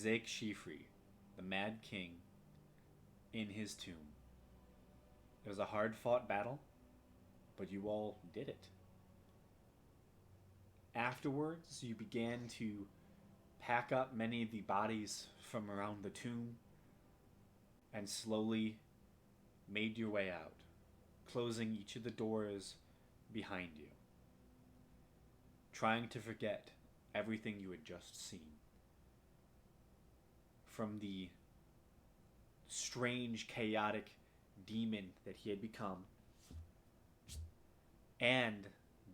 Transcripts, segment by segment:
Isaac Shifri, the Mad King, in his tomb. It was a hard fought battle, but you all did it. Afterwards, you began to pack up many of the bodies from around the tomb and slowly made your way out, closing each of the doors behind you, trying to forget everything you had just seen. From the strange, chaotic demon that he had become, and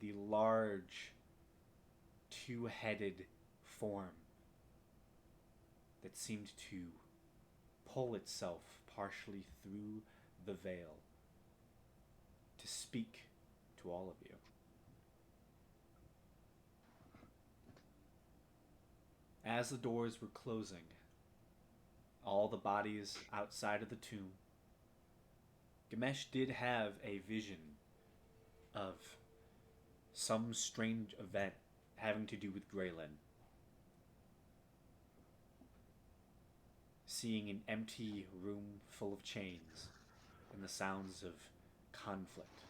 the large, two headed form that seemed to pull itself partially through the veil to speak to all of you. As the doors were closing, all the bodies outside of the tomb, Gamesh did have a vision of some strange event having to do with Graylin. Seeing an empty room full of chains and the sounds of conflict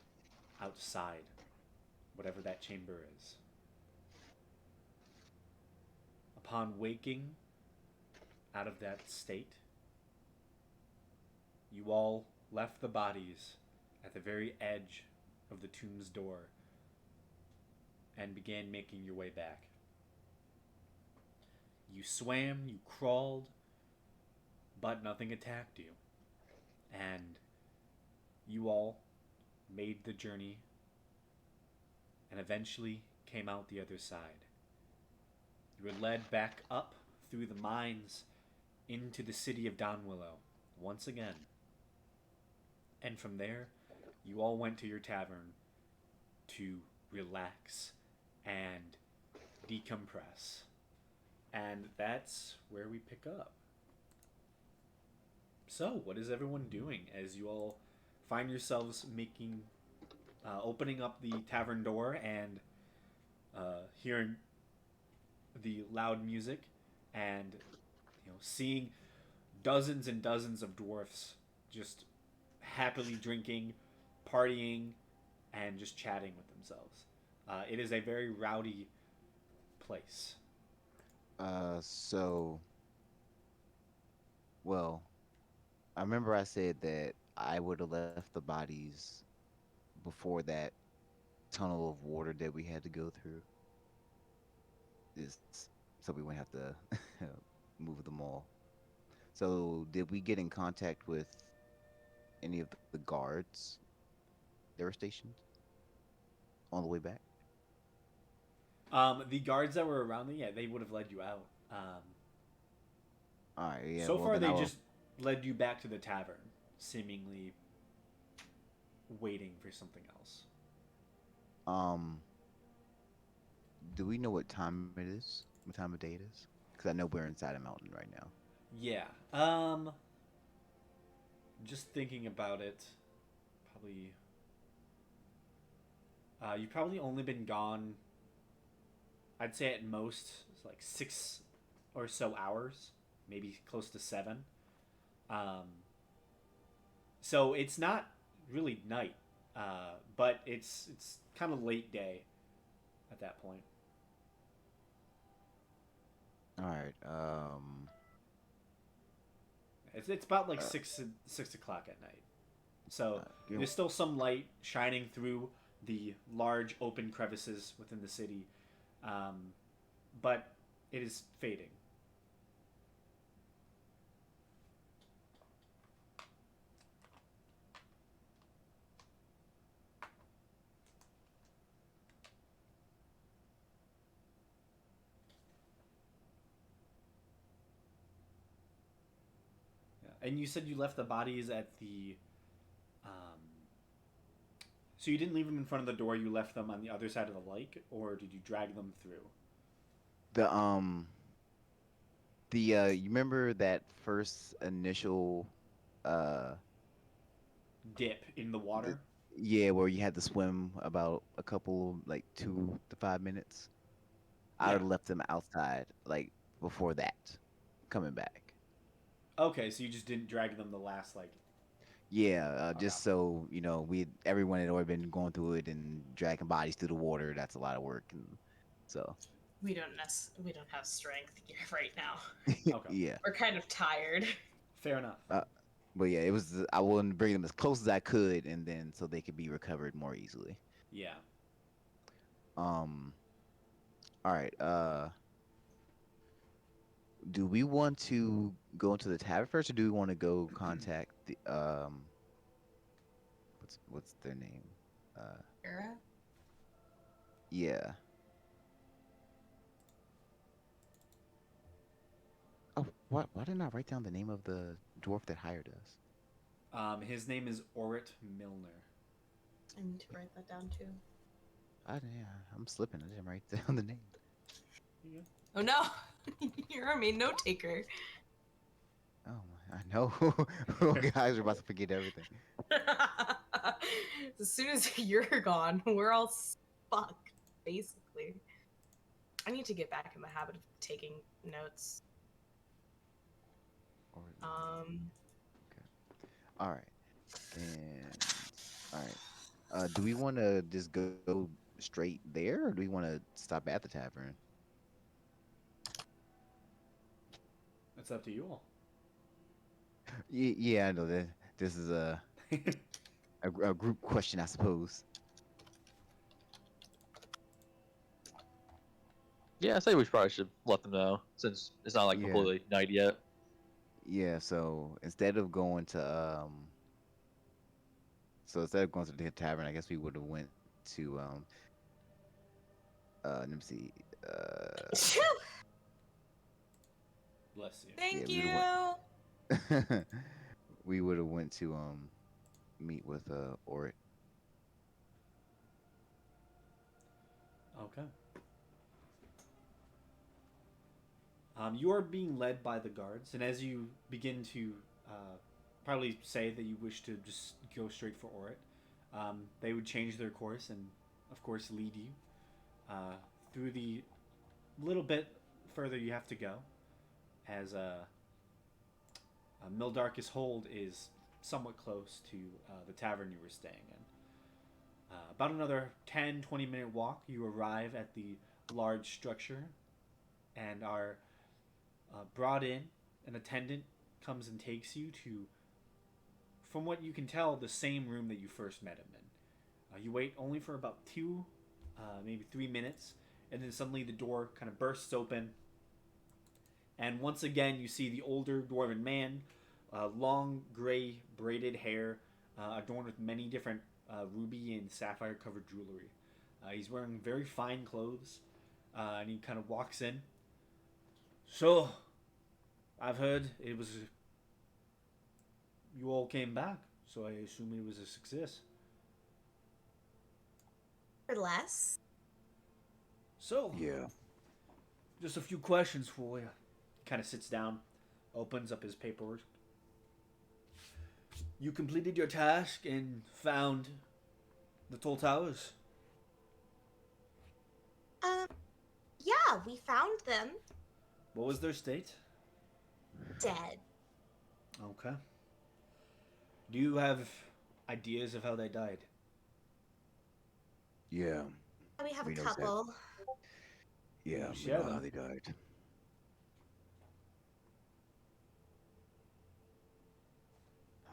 outside, whatever that chamber is. Upon waking out of that state, you all left the bodies at the very edge of the tomb's door and began making your way back. You swam, you crawled, but nothing attacked you. And you all made the journey and eventually came out the other side. You were led back up through the mines into the city of Donwillow once again. And from there, you all went to your tavern to relax and decompress. And that's where we pick up. So, what is everyone doing as you all find yourselves opening up the tavern door and hearing the loud music and seeing dozens and dozens of dwarfs just happily drinking, partying, and just chatting with themselves. It is a very rowdy place. So, well, I remember I said that I would have left the bodies before that tunnel of water that we had to go through. Is so we wouldn't have to move them all. So, did we get in contact with any of the guards that were stationed on the way back? The guards that were around them, yeah, they would have led you out. All right, yeah. So Well, far, then I they will. just led you back to the tavern, seemingly waiting for something else. Um, do we know what time it is? What time of day it is? Because I know we're inside a mountain right now. Yeah. Just thinking about it, probably. You've probably only been gone. I'd say at most it's like 6 or so hours, maybe close to 7. Um, so it's not really night, but it's kind of late day at that point. All right. It's about like Uh, 6 o'clock at night. So give, there's still some light shining through the large open crevices within the city, um, but it is fading. Yeah. And you said you left the bodies at the. Um, so you didn't leave them in front of the door. You left them on the other side of the lake, or did you drag them through? the you remember that first initial uh Dip in the the, water. yeah, where you had to swim about a couple like 2 to 5 minutes. I would Yeah. have left them outside like before that coming back. Okay, so you just didn't drag them the last like. Yeah, Okay. just so we everyone had already been going through it and dragging bodies through the water. That's a lot of work, and so We don't have strength right now. Okay. yeah. We're kind of tired. Fair enough. Uh, but yeah, it was I wanted to bring them as close as I could, and then so they could be recovered more easily. Yeah. Um. All right. Do we want to go into the tavern first, or do we want to go contact the what's their name? Uh. Era? Yeah. Oh, why didn't I write down the name of the dwarf that hired us? His name is Orit Milner. I need to write that down too. Yeah, I'm slipping. I didn't write down the name. Yeah. Oh no! You're our main note taker. Oh, I know. Guys are about to forget everything. As soon as you're gone, we're all fucked, basically. I need to get back in the habit of taking notes. Or, Um, okay. All right. And all right. Do we want to just go straight there, or do we want to stop at the tavern? It's up to you all. Yeah, I know that this is a group question, I suppose. Yeah, I say we probably should let them know since it's not like Yeah, completely night yet. yeah. So instead of going to the tavern, I guess we would have went to let me see. Uh, Bless you. yeah, thank we would you. have went. We would have went to meet with Orit. Okay. You are being led by the guards, and as you begin to probably say that you wish to just go straight for Orit, they would change their course and, of course, lead you uh, through the little bit further you have to go, as Mildark's Hold is somewhat close to the tavern you were staying in. About another 10-20 minute walk, you arrive at the large structure and are brought in. An attendant comes and takes you to, from what you can tell, the same room that you first met him in. You wait only for about maybe 3 minutes, and then suddenly the door kind of bursts open, and once again you see the older dwarven man, long gray braided hair, adorned with many different ruby and sapphire covered jewelry. He's wearing very fine clothes, and he kind of walks in. So, I've heard it was you all came back, so I assume it was a success. Or less. So, Yeah. just a few questions for you. Kind of sits down, opens up his paperwork. You completed your task and found the tall towers. Um, yeah, we found them What was their state? dead. Okay. Do you have ideas of how they died? Yeah. We have We a know couple. Yeah, You we share know how them. they died.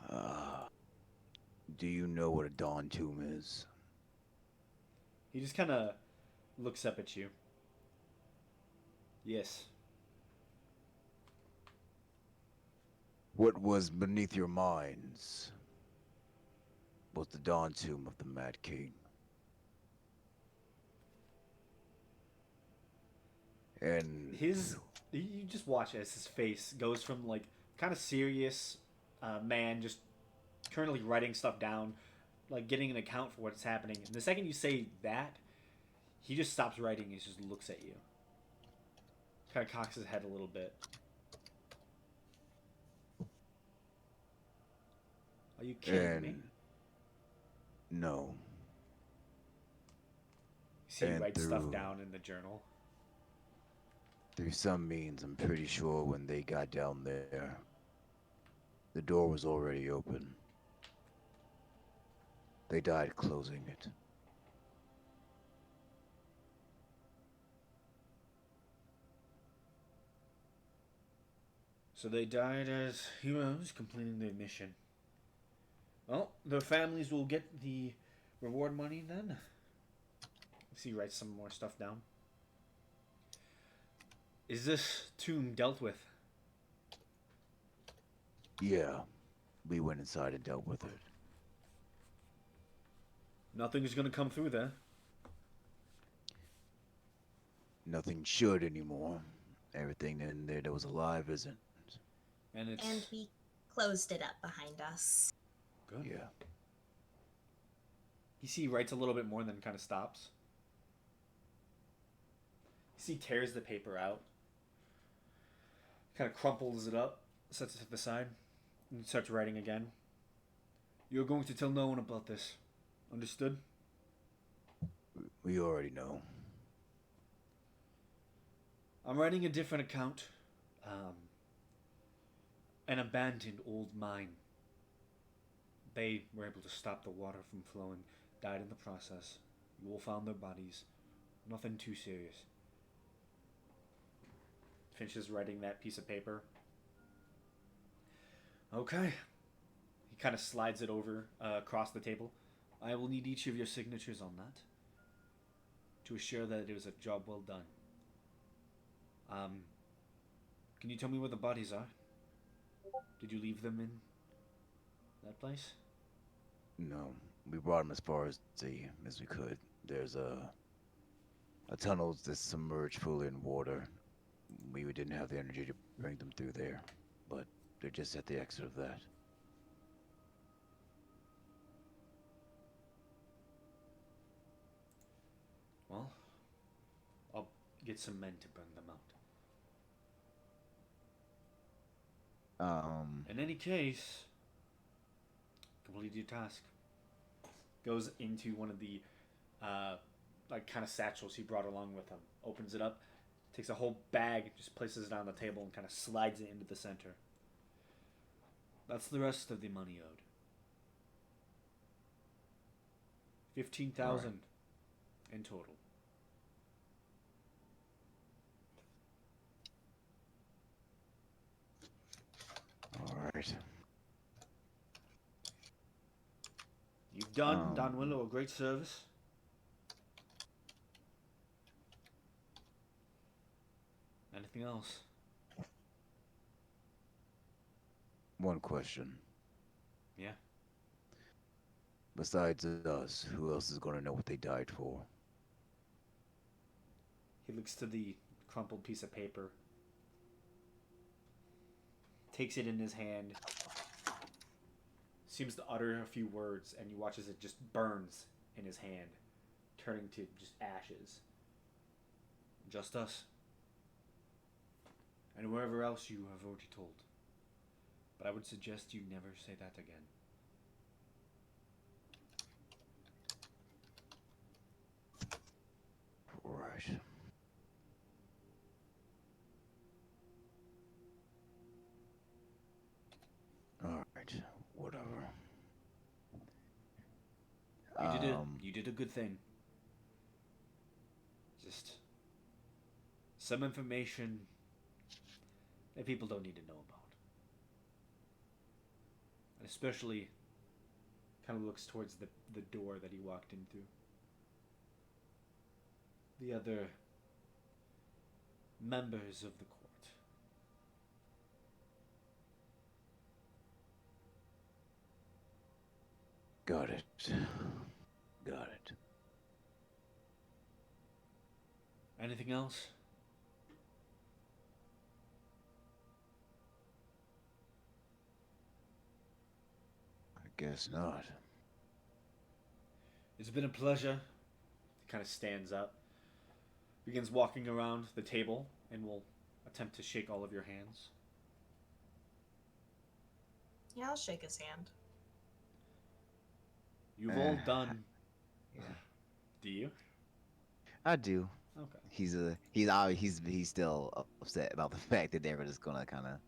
Uh, do you know what a dawn tomb is? He just kind of looks up at you. Yes. What was beneath your minds was the dawn tomb of the Mad King. And His. You just watch as his face goes from like kind of serious man just currently writing stuff down, like getting an account for what's happening. And the second you say that, he just stops writing and just looks at you. Kind of cocks his head a little bit. Are you kidding me? and no, You see, he and writes stuff through down in the journal. Through some means, I'm pretty sure when they got down there, the door was already open. They died closing it. So they died as heroes completing their mission. Well, their families will get the reward money then. Let's see, write some more stuff down. Is this tomb dealt with? Yeah, we went inside and dealt with it. Nothing is gonna come through there. Nothing should anymore. Everything in there that was alive isn't. And it's And we closed it up behind us. good. Yeah. You see, he writes a little bit more, and then kind of stops. You see, he tears the paper out, kind of crumples it up, sets it to the side, and starts writing again. You're going to tell no one about this. Understood? We already know. I'm writing a different account. An abandoned old mine. They were able to stop the water from flowing, died in the process. You all found their bodies. Nothing too serious. Finishes writing that piece of paper. Okay. He kind of slides it over across the table. I will need each of your signatures on that to assure that it was a job well done. Can you tell me where the bodies are? Did you leave them in that place? No, we brought them as far as we could. There's a tunnel that's submerged fully in water. We didn't have the energy to bring them through there, but they're just at the exit of that. Well, I'll get some men to bring them out. In any case, complete your task. Goes into one of the, like, kind of satchels he brought along with him. Opens it up, takes a whole bag, just places it on the table, and kind of slides it into the center. That's the rest of the money owed. 15,000 in total. All right. You've done Don Willow a great service. Anything else? One question. Yeah. Besides us, who else is going to know what they died for? He looks to the crumpled piece of paper, takes it in his hand, seems to utter a few words, and you watch as it just burns in his hand, turning to just ashes. Just us. And whoever else you have already told. But I would suggest you never say that again. Right. All right. Whatever. You did a good thing. Just some information that people don't need to know about. And especially kind of looks towards the door that he walked in through. The other members of the court. Got it. Got it. Anything else? I guess not. It's been a pleasure. He kind of stands up, begins walking around the table, and will attempt to shake all of your hands. Yeah, I'll shake his hand. You've all done. Yeah. Do you? I do. Okay. He's still upset about the fact that they were just gonna kind of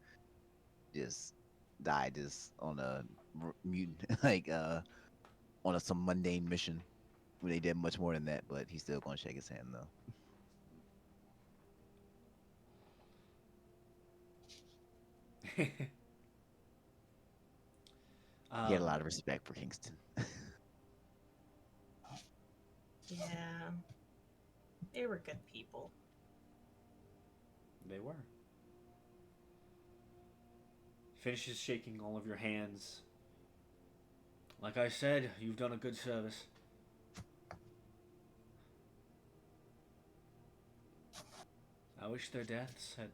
just die just on a mutant like on some mundane mission when they did much more than that. But he's still gonna shake his hand though. He had a um, lot of respect for Kingston. Yeah. They were good people. they were. Finishes shaking all of your hands. Like I said, you've done a good service. I wish their deaths had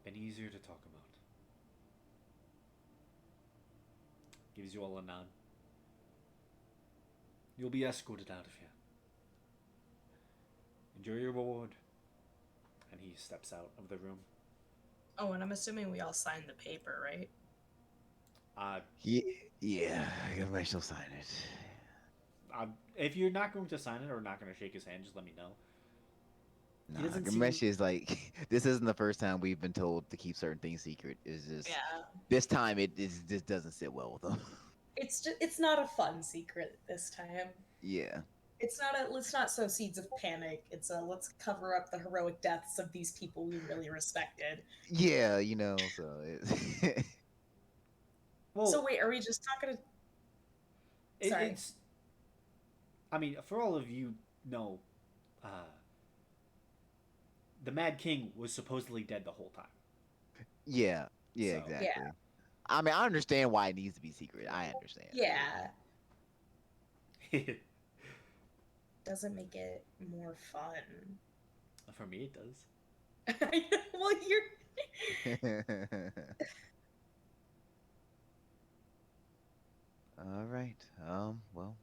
been easier to talk about. Gives you all a nod. You'll be escorted out of here. Enjoy your reward. And he steps out of the room. Oh, and I'm assuming we all signed the paper, right? Uh, Yeah, yeah, I shall sign it. if you're not going to sign it or not going to shake his hand, just let me know. He Nah, doesn't Gamesh seem. is like this isn't the first time we've been told to keep certain things secret. It's just Yeah. this time it is this doesn't sit well with him. It's not a fun secret this time. Yeah. It's not a let's not sow seeds of panic. It's a let's cover up the heroic deaths of these people we really respected. Yeah, you know, so it's So Well, wait, are we just not gonna sorry. it's. I mean, for all of you know, uh, the Mad King was supposedly dead the whole time. yeah, yeah, So, Yeah. exactly. I mean, I understand why it needs to be secret. I understand. Yeah. Doesn't make it more fun. for me, it does. Well, you're All right. Well,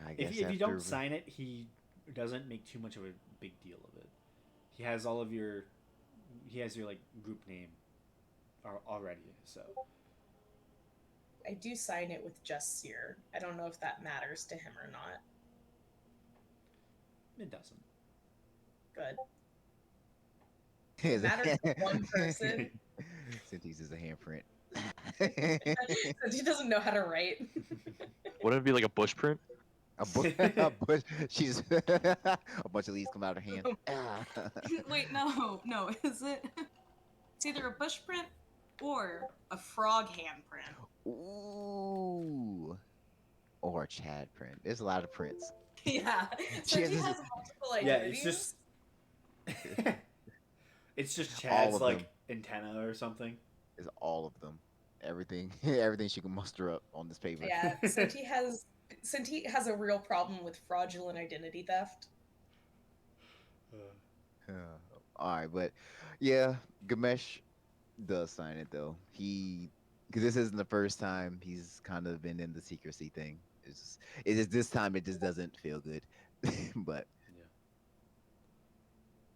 I guess If you don't after sign it, he doesn't make too much of a big deal of it. He has all of your. He has your like group name already, so I do sign it with just Seer. I don't know if that matters to him or not. it doesn't. Good. is It matters to one person. since he's just a handprint. Since he doesn't know how to write. Wouldn't it be like a bush print? A bush. She's a bunch of leaves come out of her hand. Wait, no. Is it? It's either a bush print or a frog handprint. Ooh. Or a Chad print. There's a lot of prints. Yeah. She Since he has has multiple Yeah, identities. it's just all Chad's of like them. antenna or something. Is all of them. Everything. Everything she can muster up on this paper. Yeah, since he has a real problem with fraudulent identity theft. All right, but yeah, Gamesh does sign it though. Because this isn't the first time he's kind of been in the secrecy thing. It is this time it just doesn't feel good. but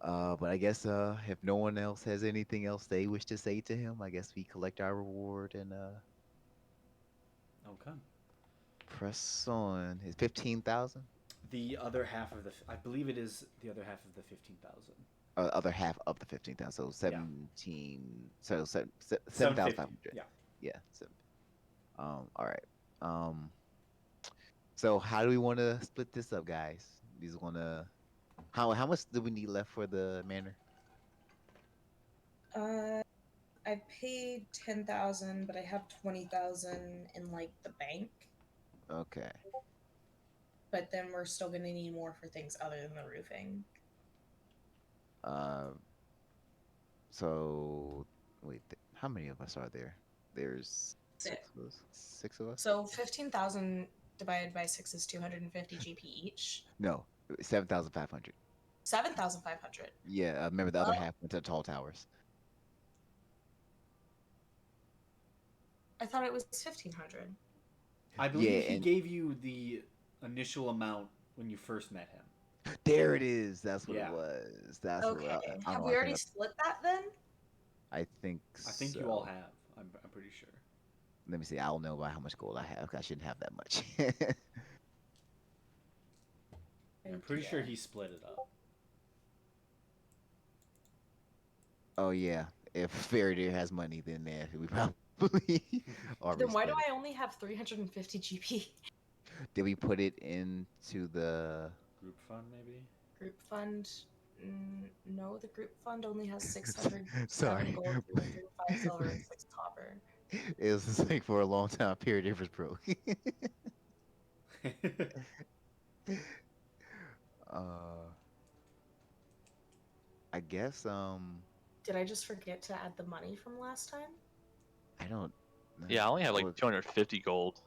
Yeah. but I guess if no one else has anything else they wish to say to him, I guess we collect our reward and Okay. press on. Is 15,000? The other half of the, I believe it is the other half of the 15,000. Other half of the 15,000. So Yeah. 17. So 750. 7,500. Yeah. Yeah. All right. So how do we want to split this up, guys? These want to how much do we need left for the manor? I paid 10,000, but I have 20,000 in like the bank. Okay. But then we're still gonna need more for things other than the roofing. Uh, so wait, how many of us are there? There's Six. of us. 6 of us? So 15,000 divided by 6 is 250 GP each. No, 7,500. 7,500. Yeah, remember the other half went to the tall towers. I thought it was 1,500. I believe Yeah, he and gave you the initial amount when you first met him. there it is. That's what Yeah. it was. That's Okay. what I Have don't we know. already split that then? I think I think so. you all have. I'm pretty sure. Let me see. I don't know about how much gold I have. I shouldn't have that much. I'm pretty sure he split it up. Oh yeah. If Faraday has money, then yeah, we probably already Then why do split it. I only have 350 GP? Did we put it into the? Group fund, maybe? Group fund? No, the group fund only has 607 Sorry. gold, 205 silver, and 6 copper. It was just like for a long time. Faraday was broke. uh, I guess Did I just forget to add the money from last time? I don't know. Yeah, I only have like Or 250 gold,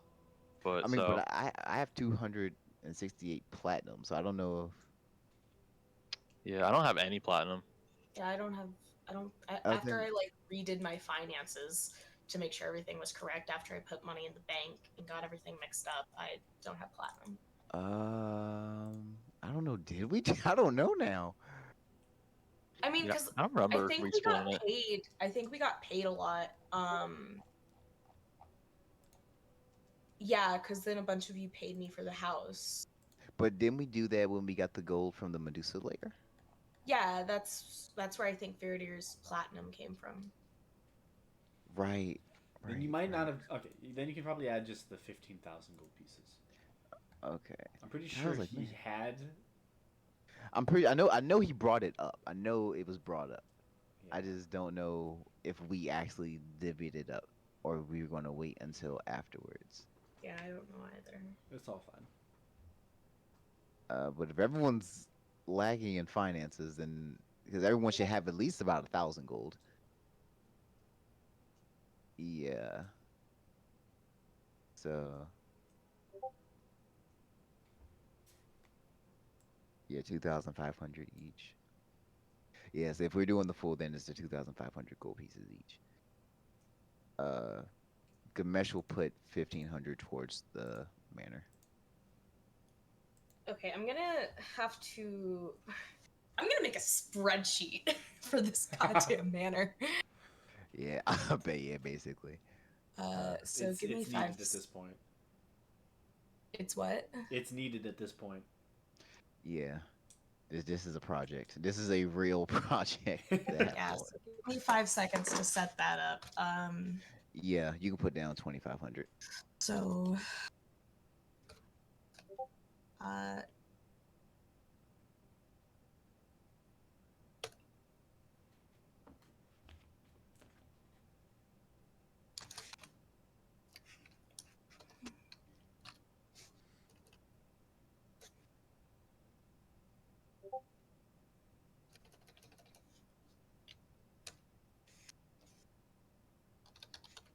I but mean, but so I have 268 platinum, so I don't know yeah, I don't have any platinum. Yeah, I don't, if after then I like redid my finances to make sure everything was correct after I put money in the bank and got everything mixed up, I don't have platinum. I don't know. Did we? I don't know now. I mean, Yeah, because I don't I remember think we got resplitting it. paid. I think we got paid a lot. Yeah, because then a bunch of you paid me for the house. But didn't we do that when we got the gold from the Medusa layer? Yeah, that's where I think Faraday's platinum came from. Right. Then you Right. might not Right. have. Okay, then you can probably add just the 15,000 gold pieces. Okay. I'm pretty 'Cause I sure was like, he man. had. I'm pretty. I know he brought it up. I know it was brought up. Yeah, I just don't know if we actually divvied it up or we were going to wait until afterwards. Yeah, I don't know either. it's all fine. But if everyone's lagging in finances, then because everyone should have at least about 1,000 gold. Yeah. So yeah, 2,500 each. Yes, if we're doing the full, then it's the 2,500 gold pieces each. Uh, Gamesh will put 1,500 towards the manor. Okay, I'm gonna have to. I'm gonna make a spreadsheet for this goddamn manor. Yeah, I bet. Yeah, basically. So give me It's 5. needed at this point. It's what? It's needed at this point. Yeah, this is a project. This is a real project that has Yeah, going. so give me 5 seconds to set that up. Yeah, you can put down 2,500. So, uh,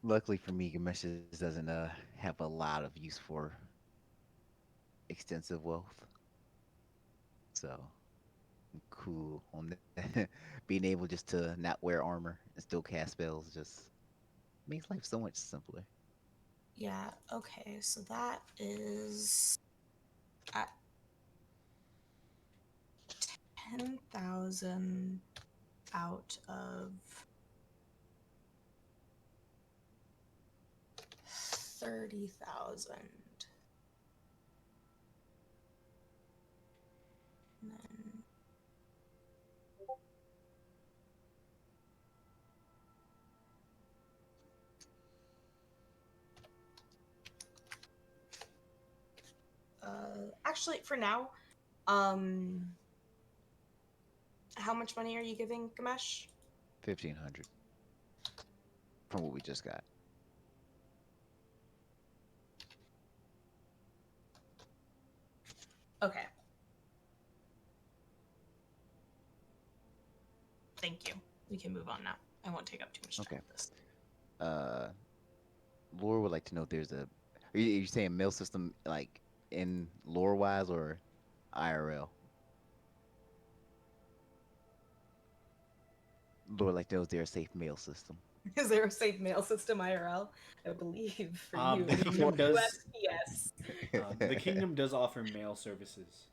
Luckily for me, Gamesh doesn't have a lot of use for extensive wealth, so I'm cool on that. Being able just to not wear armor and still cast spells just makes life so much simpler. yeah, okay, so that is at 10,000 out of 30,000. And then actually for now, um how much money are you giving Gamesh? 1,500 from what we just got. Okay. Thank you. We can move on now. I won't take up too much time Okay. with this. Uh, Laura would like to know if there's a. Are you saying mail system like in lore wise or IRL? Laura would like to know if there's a safe mail system. Is there a safe mail system IRL? I believe for you. The kingdom does. USPS. The kingdom does offer mail services.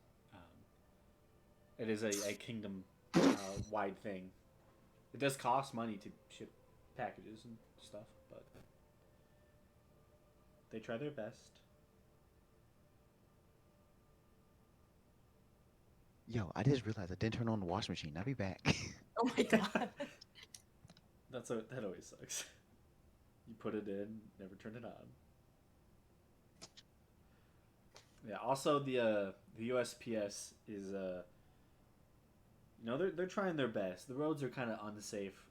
It is a kingdom wide thing. It does cost money to ship packages and stuff, but They try their best. Yo, I just realized I didn't turn on the washing machine. I'll be back. Oh my god. That always sucks. You put it in, never turn it on. Yeah. Also, the USPS is they're trying their best. The roads are kind of unsafe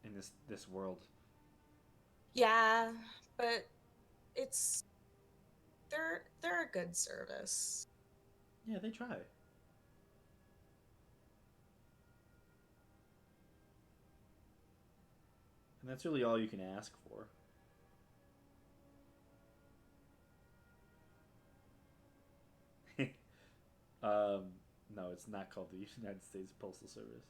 in this world. Yeah, but it's they're a good service. Yeah, they try. And that's really all you can ask for. um, no, it's not called the United States Postal Service.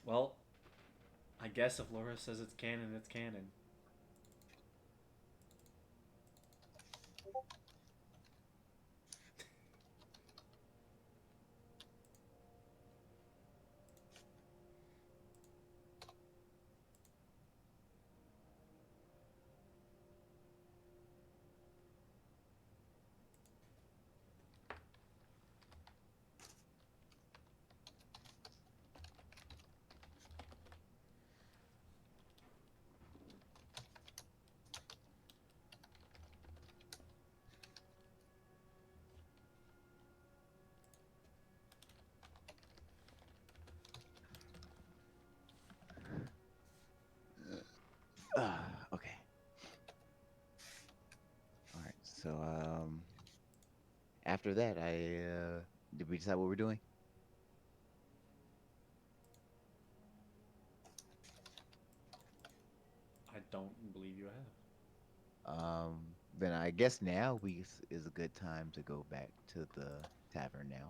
Well, I guess if Laura says it's canon, it's canon. Okay. All right. So after that, I did we decide what we're doing? I don't believe you have. Then I guess now is a good time to go back to the tavern now.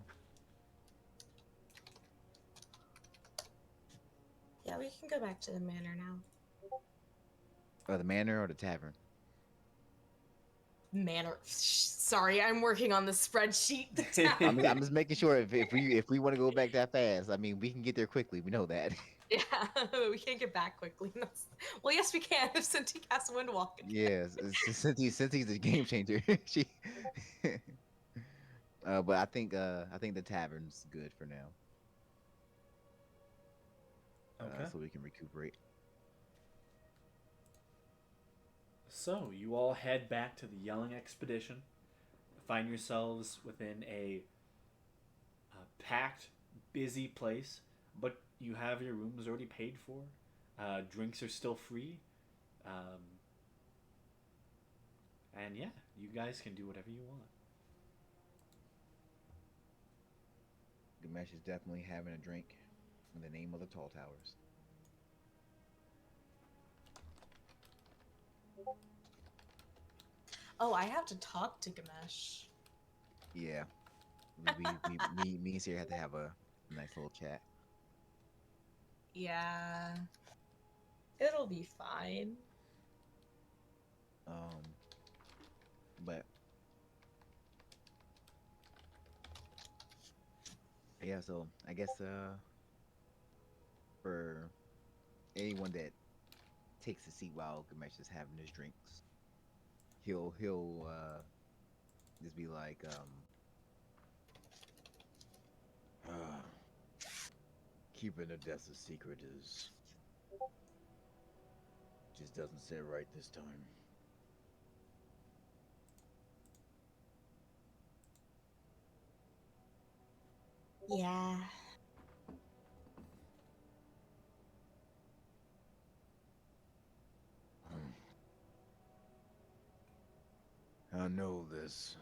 Yeah, we can go back to the manor now. Or the manor or the tavern. Manor. Sorry, I'm working on the spreadsheet. I'm just making sure if we want to go back that fast, I mean we can get there quickly. We know that. Yeah, we can't get back quickly. Well, yes, we can if Cinti casts Windwalk. Yes, since he's a game changer, she. But I think the tavern's good for now. Okay. So we can recuperate. So, you all head back to the Yelling Expedition. Find yourselves within a packed, busy place, but you have your rooms already paid for. Drinks are still free. Um, and yeah, you guys can do whatever you want. Gamesh is definitely having a drink in the name of the Tall Towers. Oh, I have to talk to Gamesh. Yeah, me and Sierra had to have a nice little chat. Yeah, it'll be fine. But yeah, so I guess for anyone that takes a seat while Gamesh is having his drinks, he'll just be like keeping a death a secret is just doesn't sit right this time. Yeah. I know this.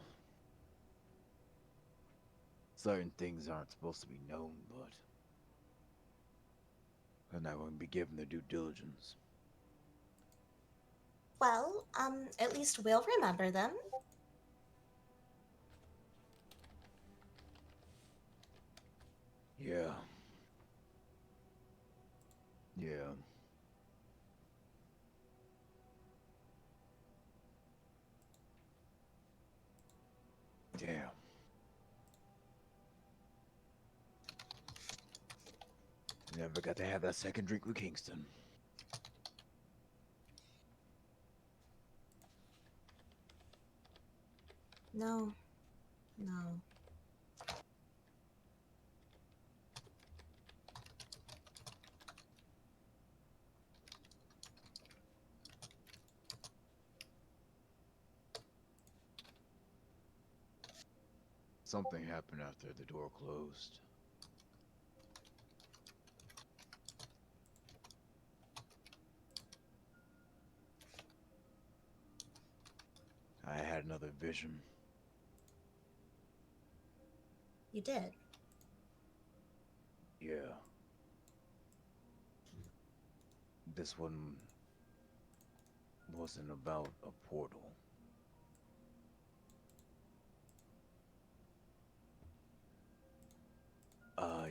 Certain things aren't supposed to be known, but they're not going to be given their due diligence. Well, at least we'll remember them. Yeah. Yeah. Damn. Never got to have that second drink with Kingston. No. No. Something happened after the door closed. I had another vision. You did. Yeah. This one wasn't about a portal.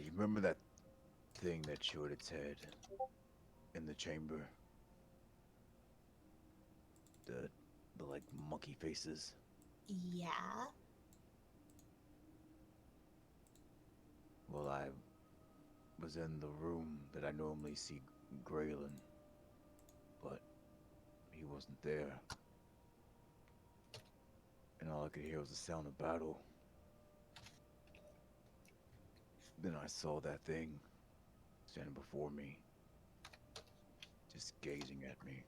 You remember that thing that showed its head in the chamber? The like monkey faces. Yeah. Well, I was in the room that I normally see Graylin, but he wasn't there. And all I could hear was the sound of battle. Then I saw that thing standing before me, just gazing at me.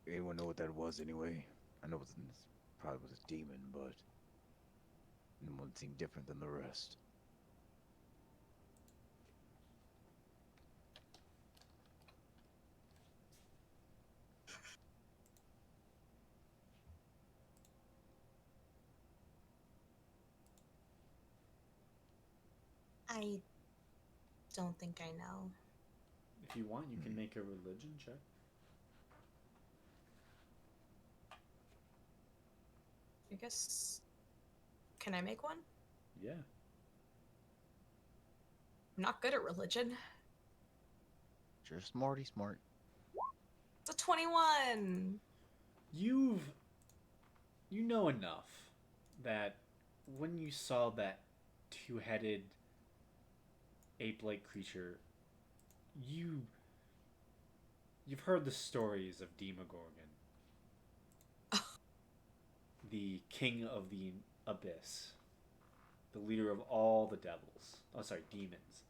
Anyone know what that was anyway? I know it probably was a demon, but no one seemed different than the rest. I don't think I know. If you want, you can make a religion check. I guess. Can I make one? Yeah. I'm not good at religion. You're smarty smart. It's a 21. You know enough that when you saw that two-headed ape-like creature, you've heard the stories of Demogorgon, the king of the abyss, the leader of all the devils. Oh, sorry, demons.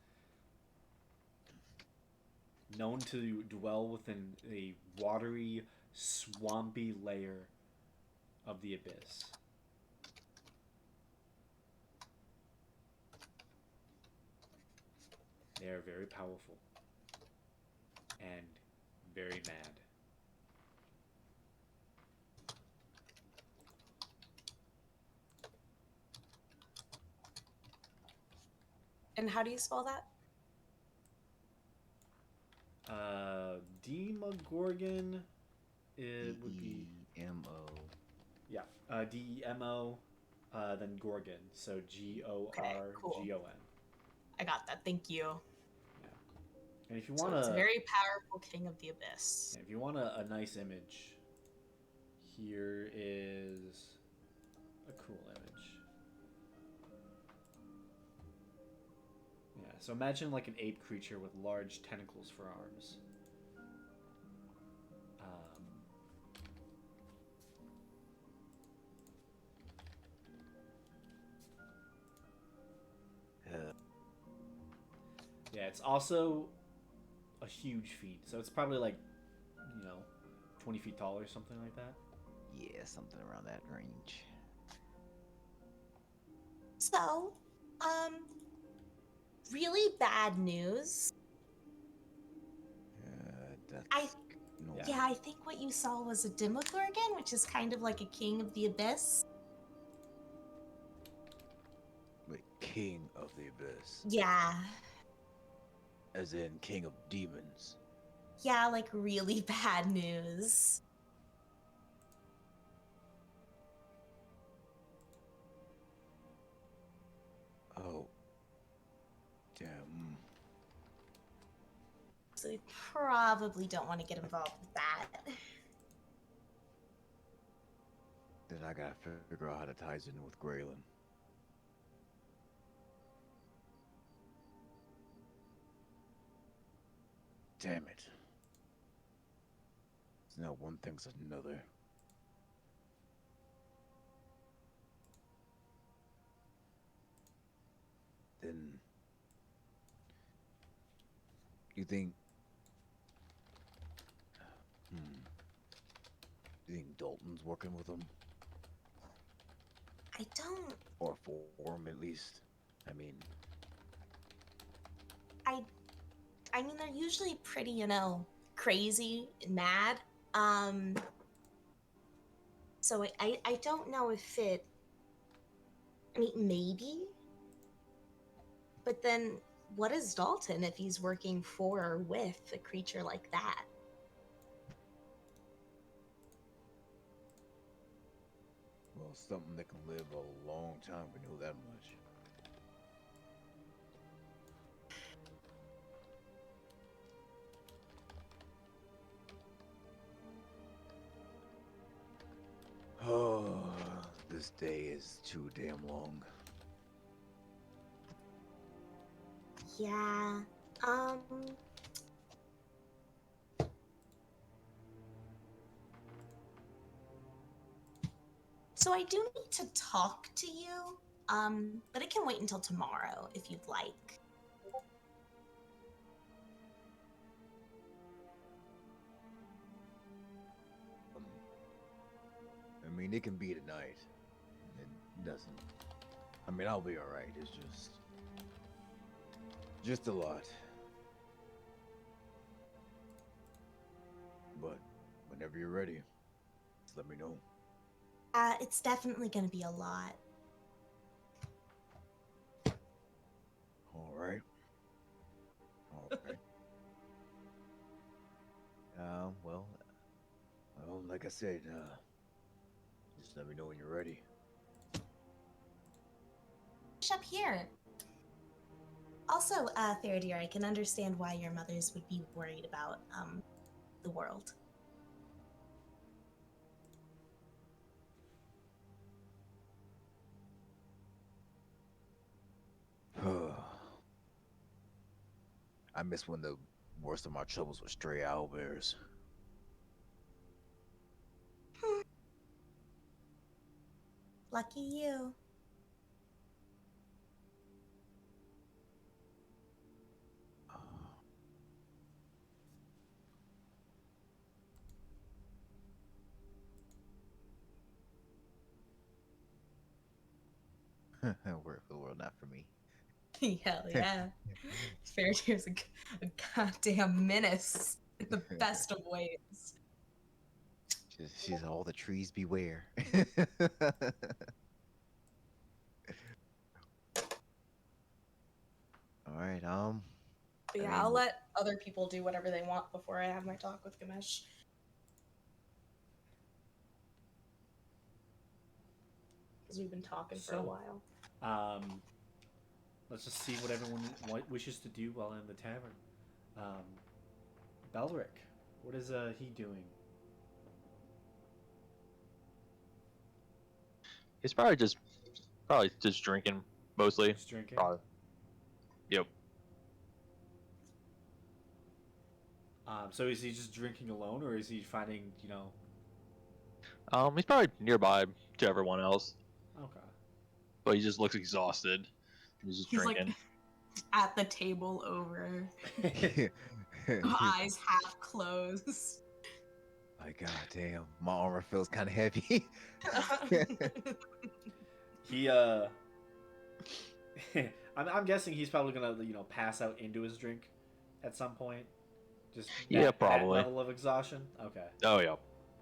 Known to dwell within a watery, swampy layer of the abyss. They are very powerful and very mad. And how do you spell that? Demogorgon. It would be Demo. yeah. Demo. Then Gorgon. So Gorgon. I got that. Thank you. Yeah. And if you So want it's a a very powerful king of the abyss. if you want a nice image, here is a cool image. Yeah. So imagine like an ape creature with large tentacles for arms. Yeah, it's also a huge feat. So it's probably like, 20 feet tall or something like that. Yeah, something around that range. So, really bad news. That's I no. Yeah, I think what you saw was a Demogorgon, which is kind of like a king of the abyss. Wait, King of the Abyss, Yeah. as in King of Demons. Yeah, like really bad news. Oh, damn. so we probably don't want to get involved with that. Then I gotta figure out how to ties in with Graylin. Damn it. It's now one thing's another. Then you think hmm. You think Dalton's working with him? I don't. Or for him at least? I mean, I mean, they're usually pretty, crazy and mad. So I don't know if it. I mean, maybe. But then, what is Dalton if he's working for or with a creature like that? well, something that can live a long time, we know that much. Oh, this day is too damn long. Yeah. So I do need to talk to you. But it can wait until tomorrow if you'd like. Um, I mean, it can be tonight. It doesn't. I mean, I'll be alright. It's just a lot. But whenever you're ready, just let me know. It's definitely gonna be a lot. All right. All right. Well, like I said, just let me know when you're ready. Finish up here. Also, Theridir, I can understand why your mothers would be worried about the world. I miss when the worst of my troubles were stray owlbears. Lucky you. Work for the world, not for me. Hell yeah. Theridir's a goddamn menace in the best of ways. She's all the trees beware. All right. But I yeah, mean, I'll let other people do whatever they want before I have my talk with Gamesh. Because we've been talking for a So, while. let's just see what everyone wishes to do while in the tavern. Um, Belric, what is he doing? He's probably just drinking mostly. Just drinking. Probably. Yep. So is he just drinking alone, or is he finding, He's probably nearby to everyone else, Okay. but he just looks exhausted. He's just He's like drinking. at the table over, eyes half closed. like, god damn, my armor feels kind of heavy. He I'm guessing he's probably gonna pass out into his drink at some point. Just Yeah, that probably. level of exhaustion. Okay, Oh yeah.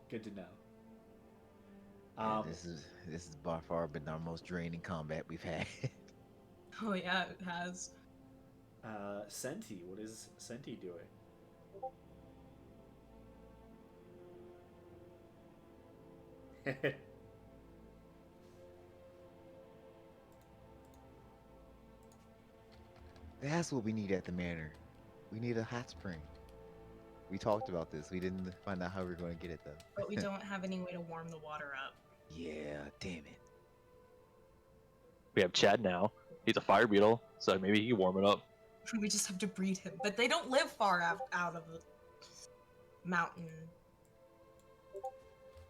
good to know. Yeah, this is by far been our most draining combat we've had. Oh yeah, it has. Senti, what is Senti doing? That's what we need at the manor. We need a hot spring. We talked about this. We didn't find out how we are going to get it though. But we don't have any way to warm the water up. Yeah, damn it. We have Chad now. He's a fire beetle, so maybe he can warm it up. We just have to breed him. But they don't live far out of the mountain.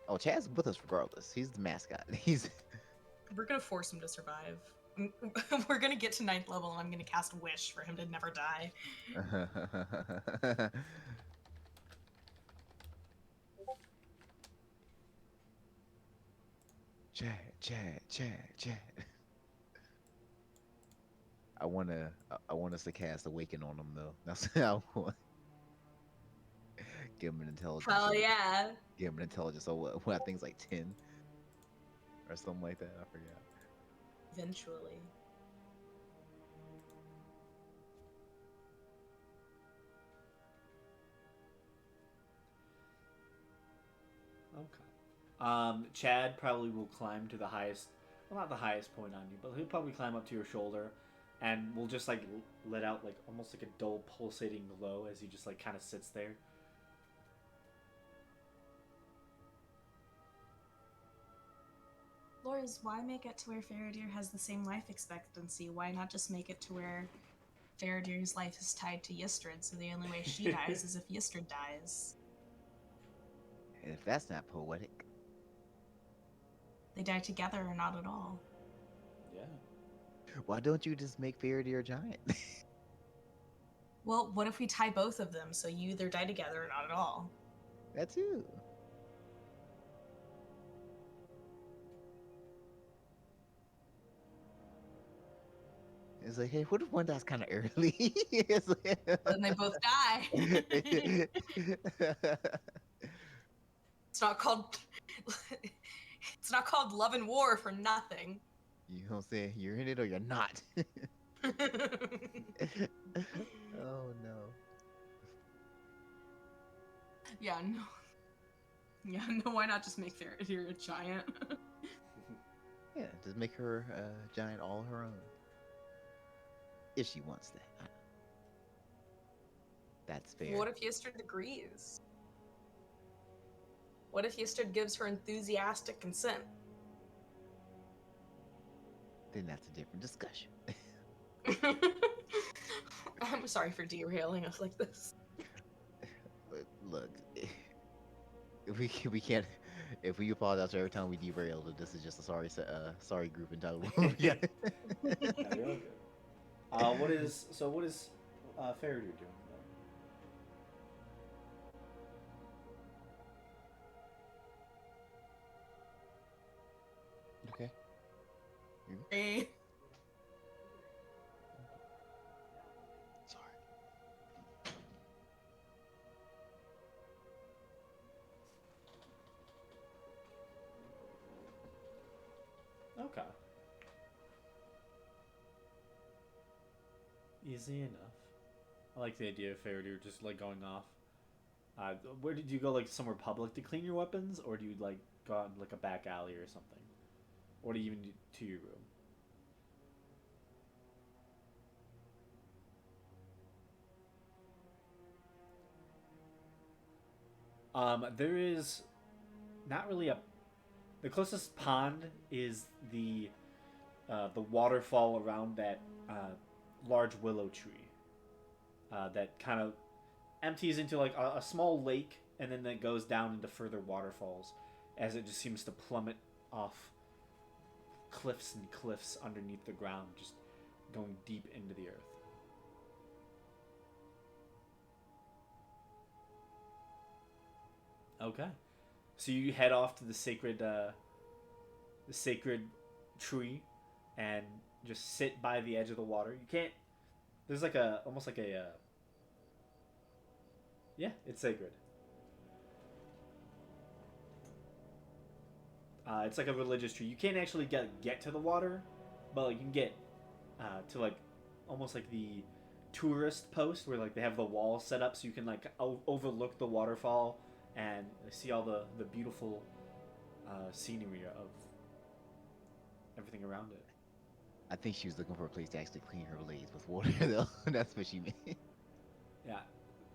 Oh, Chad's with us regardless. He's the mascot. He's We're gonna force him to survive. We're gonna get to 9th level and I'm gonna cast Wish for him to never die. Chad. I want us to cast Awaken on him though. That's how I want. Give him an intelligence. Hell yeah. Give him an intelligence. So what I think it's like 10 or something like that. I forgot. Eventually. Okay. Chad probably will climb to the highest, well, not the highest point on you, but he'll probably climb up to your shoulder, and will just like let out like almost like a dull pulsating glow as he just like kind of sits there. Lors, why make it to where Faradir has the same life expectancy? Why not just make it to where Faradir's life is tied to Ystrad, so the only way she dies is if Ystrad dies? And if that's not poetic, They die together or not at all. Yeah. why don't you just make Faraday a giant? Well, what if we tie both of them so you either die together or not at all? That too. It's like, hey, what if one dies kind of early? It's like- Then they both die. It's not called it's not called Love and War for nothing. You know what I'm saying? You're in it or you're not. Oh no. Yeah, no. Yeah, no, why not just make Faradir a giant? Yeah, just make her a giant all her own. If she wants that. That's fair. What if Ystrad agrees? What if Ystrad gives her enthusiastic consent? Then that's a different discussion. I'm sorry for derailing us like this. But look, we can't. If we apologize every time we derail, then this is just a sorry group entitled. Yeah. Yeah, you're all good. What is Faradir doing then? Okay. Hey. Sorry. Okay. Easy enough. I like the idea of Faradir just like going off. Where did you go? Like somewhere public to clean your weapons, or do you like go out in like a back alley or something, or do you even do to your room? There is not really a. The closest pond is the waterfall around that large willow tree. That kind of empties into like a small lake, and then it goes down into further waterfalls, as it just seems to plummet off cliffs and cliffs underneath the ground, just going deep into the earth. Okay, so you head off to the sacred tree, and just sit by the edge of the water. You can't. There's like a almost like a. Yeah, it's sacred. It's like a religious tree. You can't actually get to the water, but like you can get to like almost like the tourist post where like they have the wall set up so you can like overlook the waterfall and see all the beautiful scenery of everything around it. I think she was looking for a place to actually clean her blades with water, though. That's what she meant. Yeah,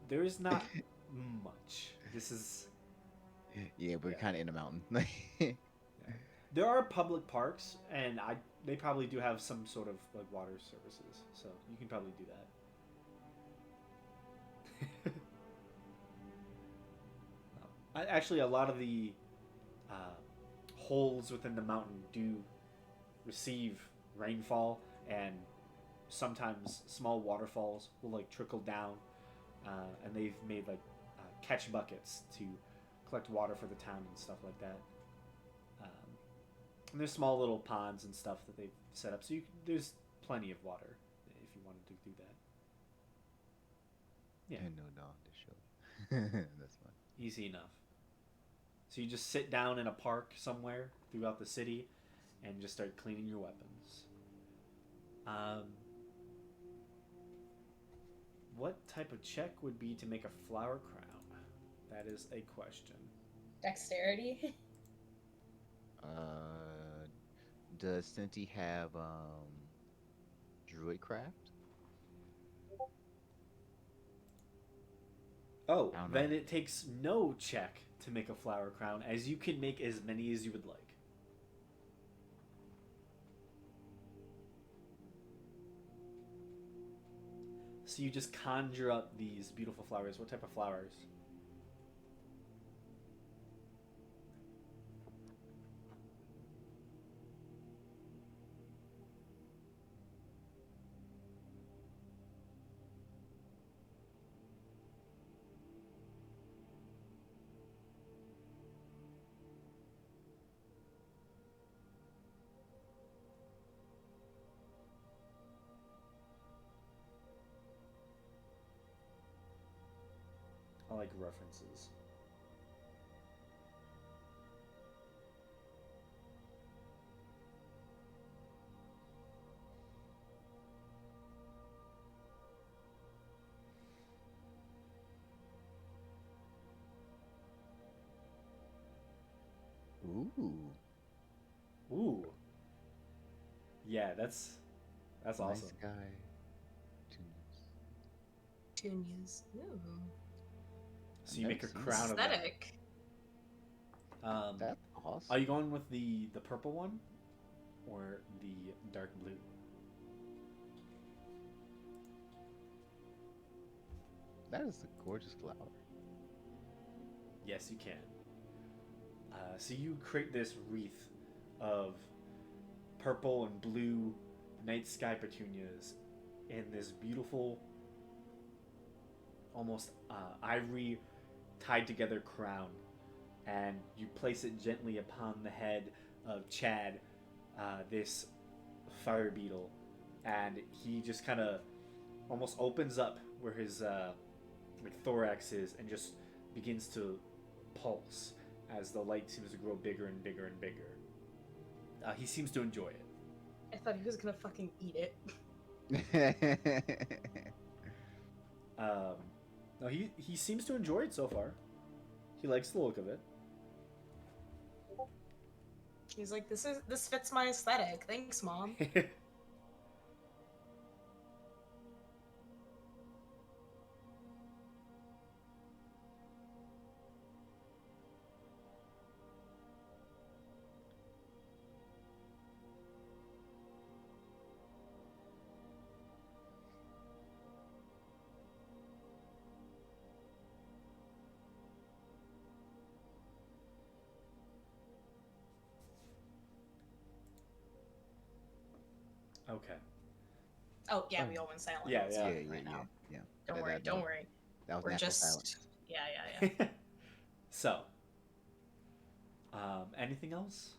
there is not much. This is Yeah, we're Yeah. kind of in a mountain. there are public parks, and they probably do have some sort of like water services, so you can probably do that. Actually, a lot of the uh, holes within the mountain do receive rainfall, and sometimes small waterfalls will like trickle down, and they've made like catch buckets to collect water for the town and stuff like that. And there's small little ponds and stuff that they've set up, so there's plenty of water if you wanted to do that. Yeah. And no dog to show. That's fine. Easy enough. So you just sit down in a park somewhere throughout the city and just start cleaning your weapons. What type of check would be to make a flower crown? That is a question. Dexterity. Does Cinti have Druidcraft? Oh, I don't then know. it takes no check to make a flower crown, as you can make as many as you would like. So you just conjure up these beautiful flowers. What type of flowers? I like references. Ooh, Ooh. Yeah, that's nice awesome. guy. Tunias. Ooh. So you make a I've never crown of that. Aesthetic. That's awesome. Are you going with the purple one or the dark blue? That is a gorgeous flower. Yes, you can. So you create this wreath of purple and blue night sky petunias in this beautiful, almost ivory tied together crown, and you place it gently upon the head of Chad, this fire beetle, and he just kind of almost opens up where his like thorax is and just begins to pulse as the light seems to grow bigger and bigger and bigger. He seems to enjoy it. I thought he was gonna fucking eat it. No, he seems to enjoy it so far. He likes the look of it. He's like, this fits my aesthetic. Thanks, Mom. Okay. Oh yeah, we all went silent. Yeah, It's yeah. fine yeah. right now. Yeah. Don't That- worry, that- don't that- worry. That was We're natural just silence. yeah. So, anything else?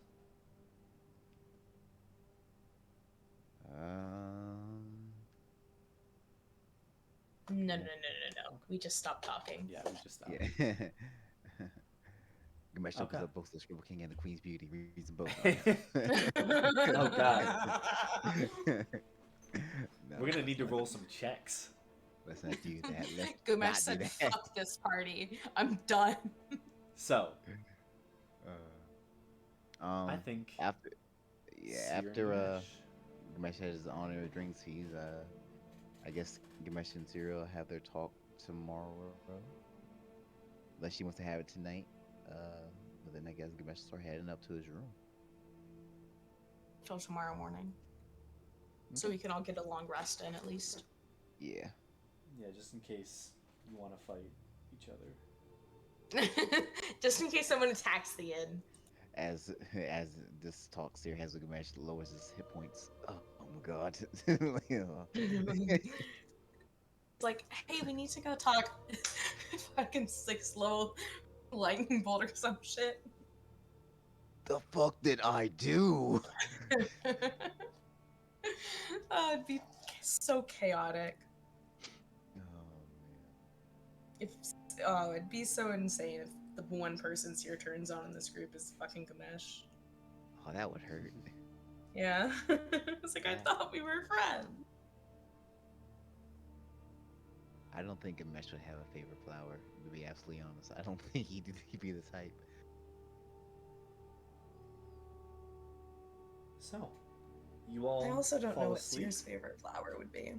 No. We just stopped talking. Yeah, we just stopped. Yeah. Gamesh opens Okay. up both the Scribble King and the Queen's Beauty. Reads them both. Oh, God. No, We're gonna let's need to not- roll some checks. Let's not do that. Let's Gumesh not said, do that. "Fuck this party. I'm done." So, I I think after yeah Seer and after Ganesh. Gamesh has his honor drinks, he's I guess Gamesh and Cyril have their talk tomorrow. unless she wants to have it tonight. But then I guess Gamesh will start heading up to his room. Till tomorrow morning. So we can all get a long rest in at least. Yeah. Yeah, just in case you want to fight each other. Just in case someone attacks the inn. As this talks here, has Gamesh lowers his hit points. Oh my god. It's like, hey, we need to go talk. Fucking 6 low lightning bolt or some shit. The fuck did I do? Oh, it'd be so chaotic. Oh If oh, it'd be so insane if the one person's your turns on in this group is fucking Gamesh. man. Oh, that would hurt. Yeah. It's like I thought we were friends. I don't think Gamesh would have a favorite flower, to be absolutely honest. I don't think he'd be the type. So, you all I also don't fall know what asleep. Seer's favorite flower would be.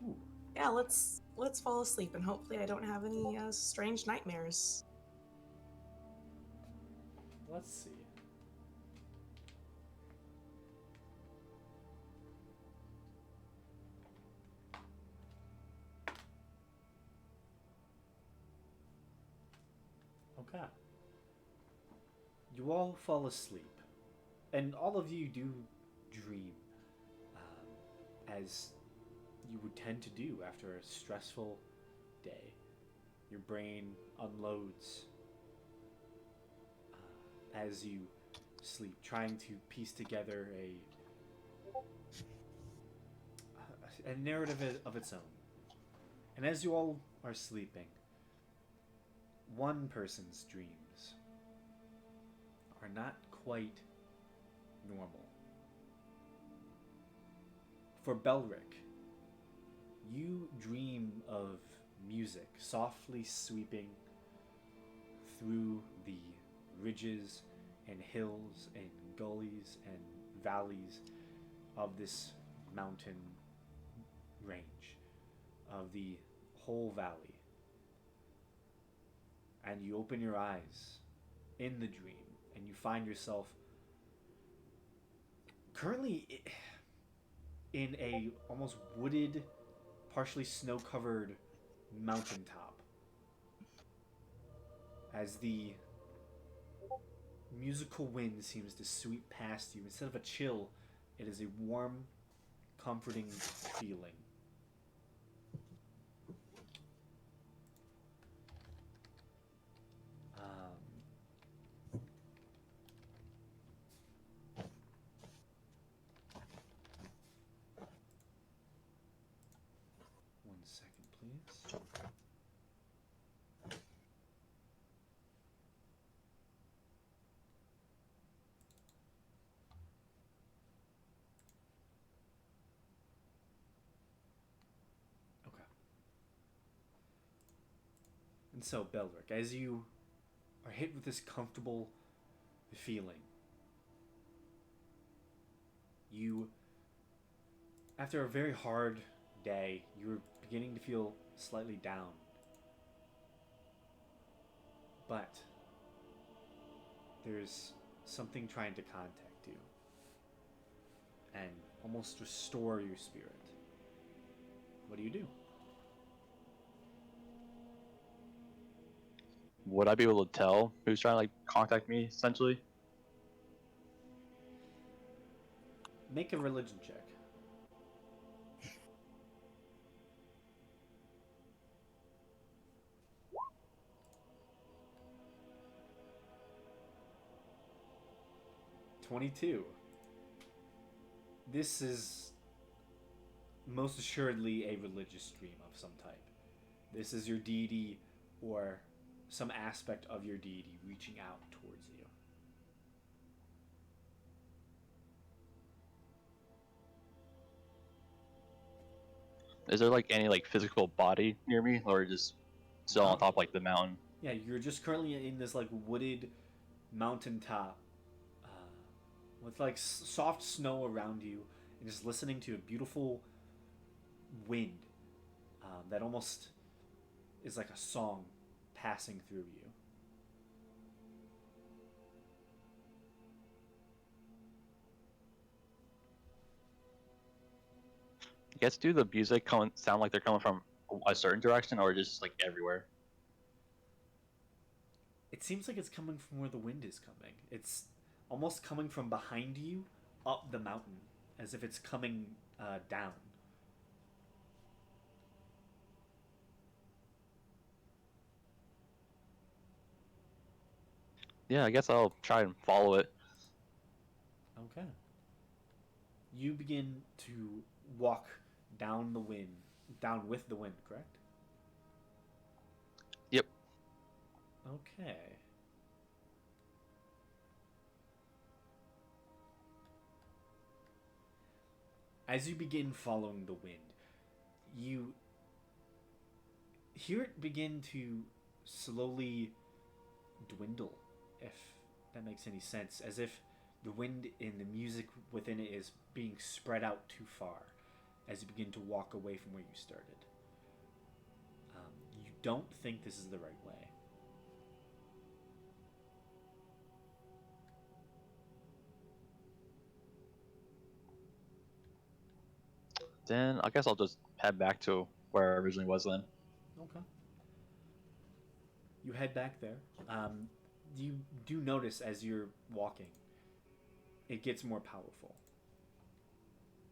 Ooh, Yeah, let's fall asleep and hopefully I don't have any strange nightmares. let's see. Okay. You all fall asleep, and all of you do dream, as you would tend to do after a stressful day. Your brain unloads as you sleep, trying to piece together a narrative of its own. And as you all are sleeping, one person's dreams are not quite normal. For Belric, you dream of music softly sweeping through the ridges and hills and gullies and valleys of this mountain range, of the whole valley. And you open your eyes in the dream and you find yourself currently in a almost wooded, partially snow-covered mountaintop, as the musical wind seems to sweep past you. Instead of a chill, it is a warm, comforting feeling. One second, please. Okay. And so, Belric, as you are hit with this comfortable feeling, you, after a very hard day, you're beginning to feel slightly down. But there's something trying to contact you and almost restore your spirit. What do you do? Would I be able to tell who's trying to like contact me essentially? Make a religion check. $22. This is most assuredly a religious dream of some type. This is your deity or some aspect of your deity reaching out towards you. Is there like any like physical body near me, or just still on top like the mountain? Yeah, you're just currently in this like wooded mountaintop with like soft snow around you and just listening to a beautiful wind that almost is like a song passing through you. I guess do the music sound like they're coming from a certain direction or just like everywhere? It seems like it's coming from where the wind is coming. It's almost coming from behind you up the mountain, as if it's coming down. Yeah, I guess I'll try and follow it. Okay. You begin to walk down the wind, down with the wind, correct? Yep. Okay. As you begin following the wind, you hear it begin to slowly dwindle, if that makes any sense, as if the wind and the music within it is being spread out too far as you begin to walk away from where you started. You don't think this is the right way. Then I guess I'll just head back to where I originally was then. Okay. You head back there. You do notice as you're walking, it gets more powerful.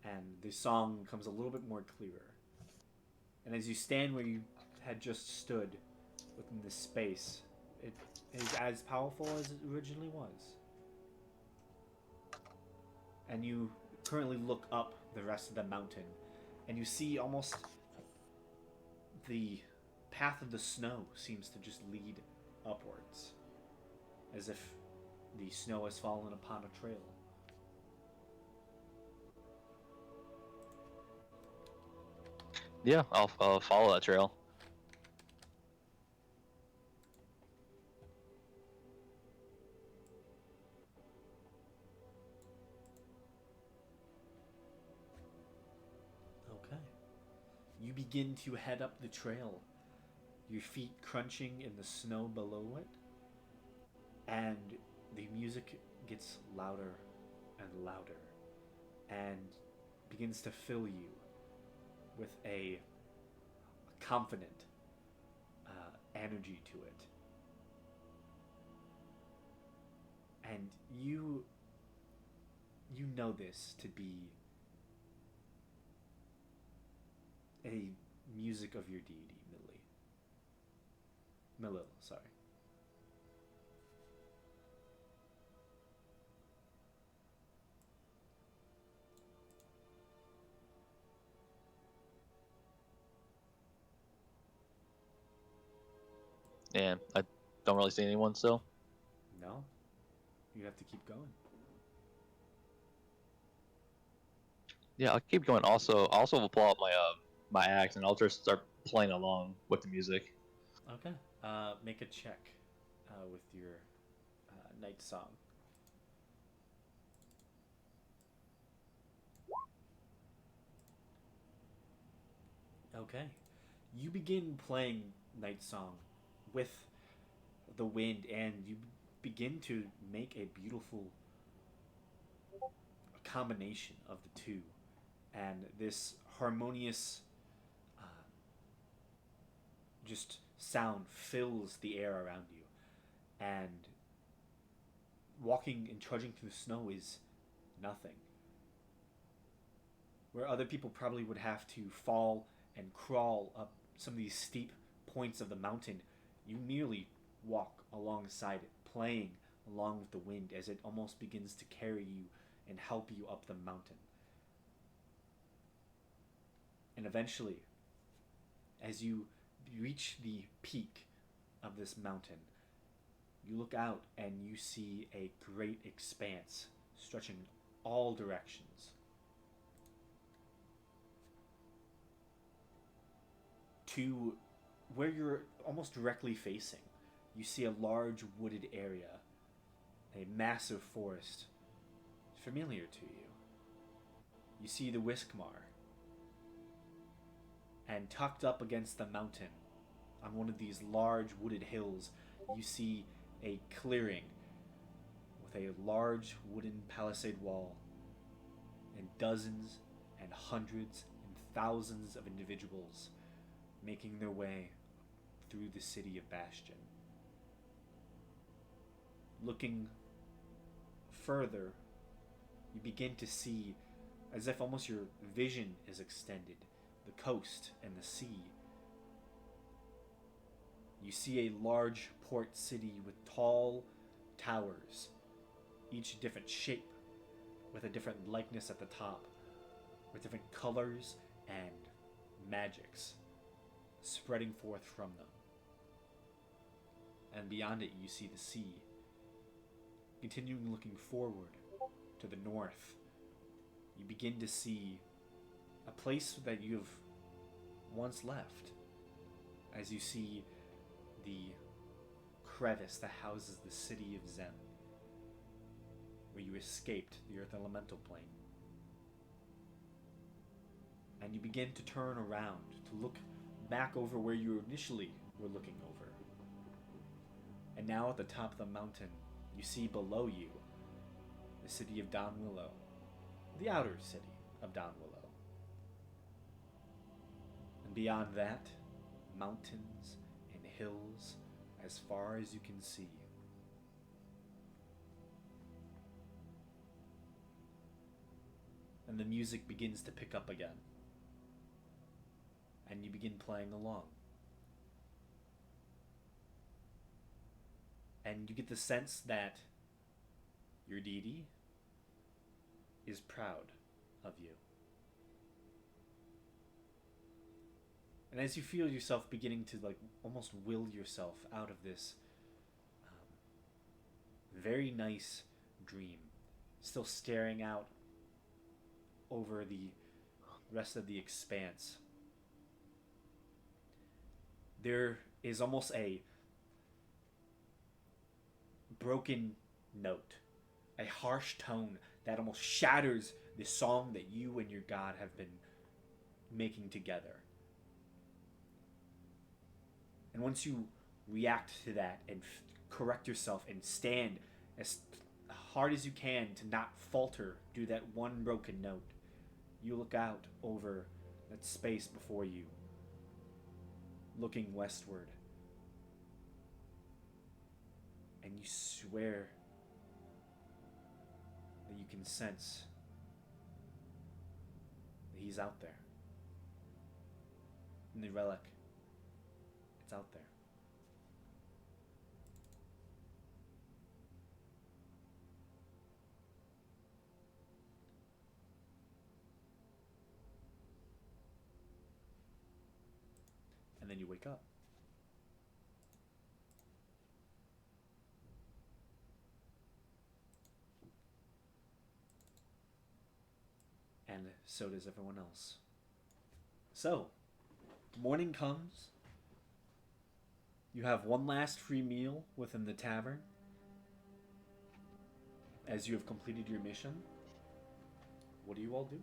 And the song becomes a little bit more clearer. And as you stand where you had just stood within this space, it is as powerful as it originally was. And you currently look up the rest of the mountain, and you see almost the path of the snow seems to just lead upwards, as if the snow has fallen upon a trail. Yeah, I'll follow that trail. Okay. You begin to head up the trail, your feet crunching in the snow below it, and the music gets louder and louder and begins to fill you with a confident energy to it. And you know this to be a music of your deity, Milil, sorry. And I don't really see anyone still. No, you have to keep going. Yeah, I'll keep going. Also will pull out my axe and I'll just start playing along with the music. Okay. Make a check with your night song. Okay. You begin playing night song with the wind, and you begin to make a beautiful combination of the two, and this harmonious uh, just sound fills the air around you, and walking and trudging through the snow is nothing. Where other people probably would have to fall and crawl up some of these steep points of the mountain, you merely walk alongside it, playing along with the wind as it almost begins to carry you and help you up the mountain. And eventually, as you reach the peak of this mountain, you look out and you see a great expanse stretching all directions. To where you're almost directly facing, you see a large wooded area, a massive forest familiar to you. You see the Whiskmar, And tucked up against the mountain, on one of these large wooded hills, you see a clearing with a large wooden palisade wall and dozens and hundreds and thousands of individuals making their way through the city of Bastion. Looking further, you begin to see, as if almost your vision is extended, the coast and the sea. You see a large port city with tall towers, each a different shape, with a different likeness at the top, with different colors and magics spreading forth from them. And beyond it, you see the sea. Continuing looking forward to the north, you begin to see a place that you've once left, as you see the crevice that houses the city of Zem, where you escaped the Earth Elemental Plane. And you begin to turn around to look back over where you initially were looking over. And now at the top of the mountain, you see below you the city of Don Willow, the outer city of Don Willow. And beyond that, mountains and hills as far as you can see. And the music begins to pick up again. And you begin playing along. And you get the sense that your deity is proud of you. And as you feel yourself beginning to almost will yourself out of this very nice dream, still staring out over the rest of the expanse, there is almost a broken note, a harsh tone that almost shatters the song that you and your god have been making together. And once you react to that and correct yourself and stand as hard as you can to not falter due to that one broken note, you look out over that space before you, looking westward, and you swear that you can sense that he's out there. And the relic, it's out there. And then you wake up. And so does everyone else. So, morning comes. You have one last free meal within the tavern as you have completed your mission. What do you all do?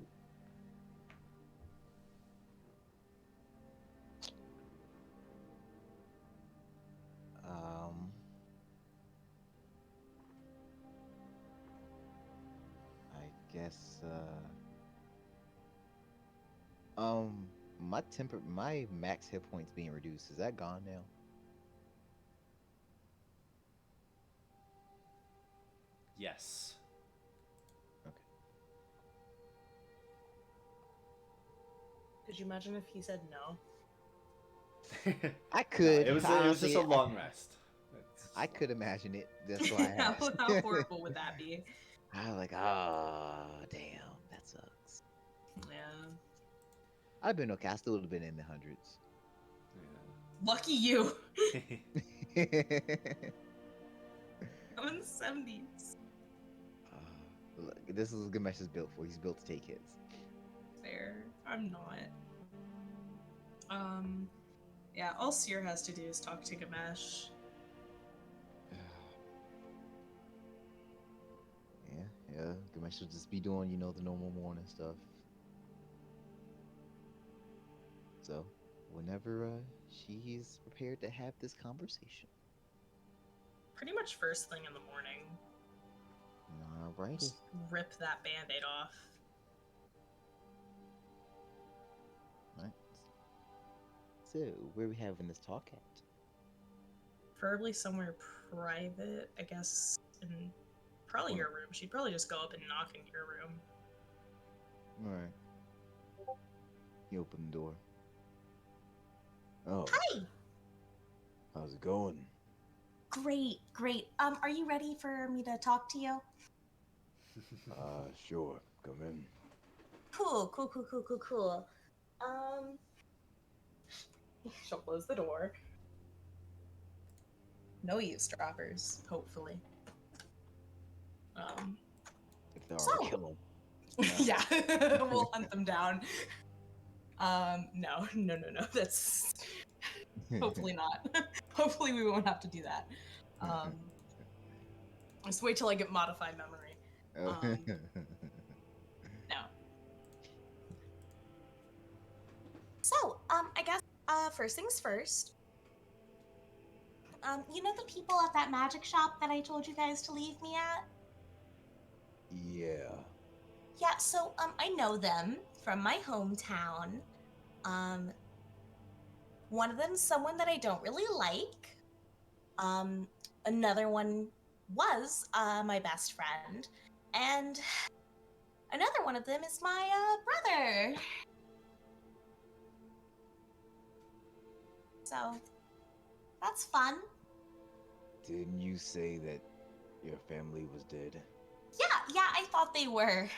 I guess my max hit points being reduced, is that gone now? Yes. Okay. Could you imagine if he said no? I No, could. it was honestly, just a long rest. I could imagine it. That's why I how, asked. how horrible would that be? I was like, oh, damn, that sucks. Yeah. I'd have been okay. I still would have been in the hundreds. Lucky you. Yeah. I'm in the 70s. Look, this is what Gamesh is built for. He's built to take hits. Fair. I'm not. Yeah, all Seer has to do is talk to Gamesh. Yeah. Gamesh will just be doing, the normal morning stuff. So, whenever she's prepared to have this conversation. Pretty much first thing in the morning. Alrighty. Just rip that band-aid off. Right. So, where are we having this talk at? Preferably somewhere private, I guess, in probably Well- your room. She'd probably just go up and knock in your room. Alright. You open the door. Oh, Hi. how's it going? Great, great. Are you ready for me to talk to you? Sure. Come in. Cool, cool, cool, cool, cool, cool. She'll close the door. No eavesdroppers, hopefully. If there are, So- kill them. Yeah, we'll hunt them down. No. That's hopefully not. Hopefully we won't have to do that. Just wait till I get modified memory. No. So, I guess, first things first. You know the people at that magic shop that I told you guys to leave me at? Yeah. Yeah, so, I know them from my hometown. One of them's someone that I don't really like. Another one was, my best friend. And another one of them is my, brother. So, that's fun. Didn't you say that your family was dead? Yeah, I thought they were.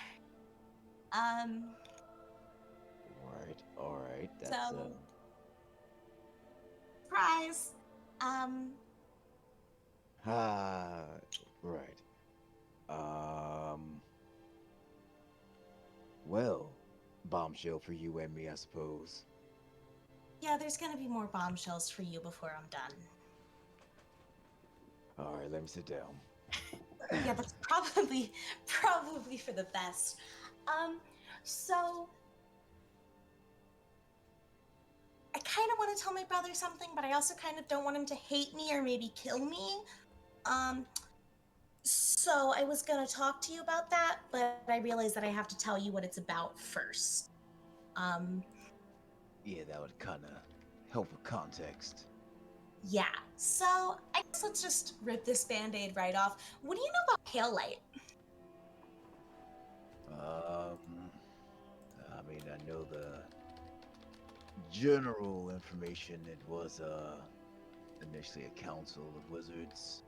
Alright. That's, So- Surprise. Right. Well, bombshell for you and me, I suppose. Yeah, there's gonna be more bombshells for you before I'm done. Alright, let me sit down. Yeah, that's probably for the best. So I kind of want to tell my brother something, but I also kind of don't want him to hate me or maybe kill me. So I was gonna talk to you about that, but I realized that I have to tell you what it's about first. Yeah, that would kinda help with context. Yeah. So I guess let's just rip this band-aid right off. What do you know about pale light? I mean, I know the general information. It was, initially a council of wizards,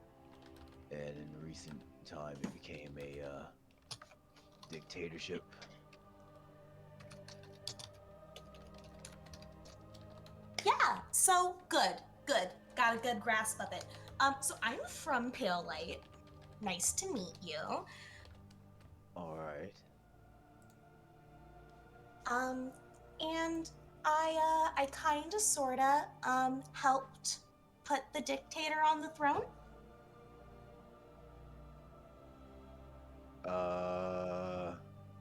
and in recent time it became a, dictatorship. Yeah, so good. Got a good grasp of it. So I'm from Pale Light. Nice to meet you. Alright. And I kinda sorta, helped put the dictator on the throne.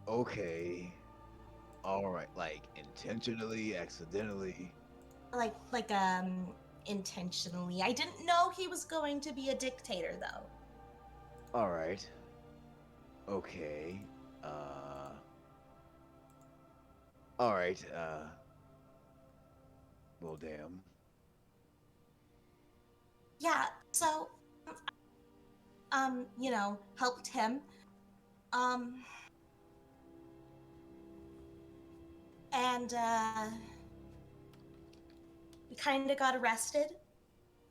Okay. Alright, like, intentionally, accidentally. Like, intentionally. I didn't know he was going to be a dictator, though. Alright. Okay. Alright, well, damn. Yeah, so, helped him. And, we kinda got arrested.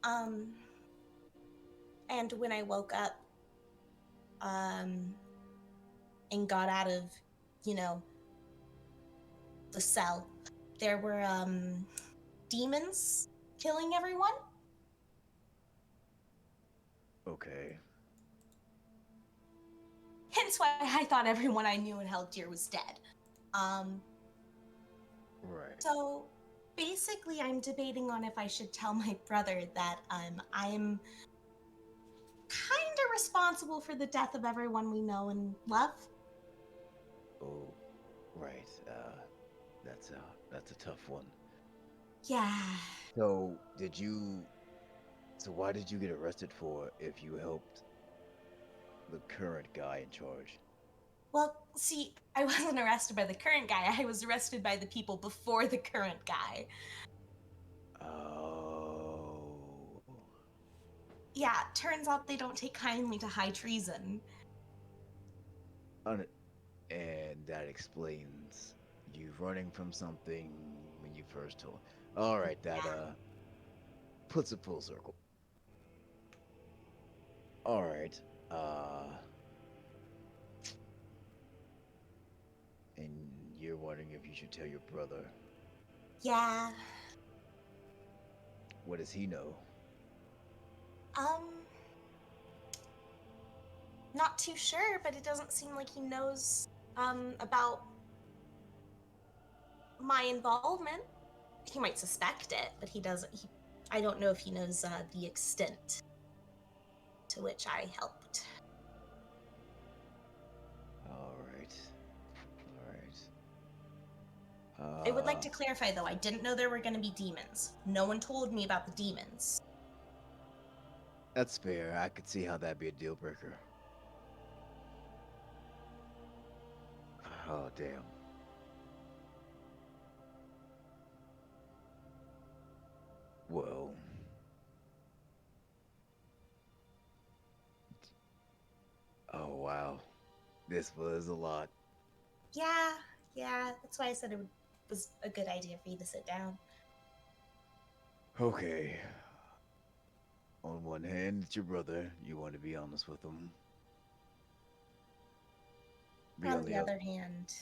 And when I woke up, and got out of, you know, the cell, there were, demons killing everyone. Okay. Hence why I thought everyone I knew and held dear was dead. Right. So basically, I'm debating on if I should tell my brother that I'm kind of responsible for the death of everyone we know and love. Oh, right. That's a tough one. Yeah. So did you? So why did you get arrested for if you helped the current guy in charge? Well, see, I wasn't arrested by the current guy. I was arrested by the people before the current guy. Oh. Yeah, turns out they don't take kindly to high treason. Un- and that explains you running from something when you first told. All right, that puts it full circle. All right. Uh, and you're wondering if you should tell your brother. Yeah. What does he know? Um, not too sure, but it doesn't seem like he knows about my involvement. He might suspect it, but he doesn't. I don't know if he knows the extent to which I helped. All right. All right. I would like to clarify, though, I didn't know there were going to be demons. No one told me about the demons. That's fair. I could see how that'd be a deal breaker. Oh, damn. Well, oh, wow. This was a lot. Yeah, that's why I said was a good idea for you to sit down. Okay. On one hand, it's your brother. You want to be honest with him. Be On on the the other. other hand,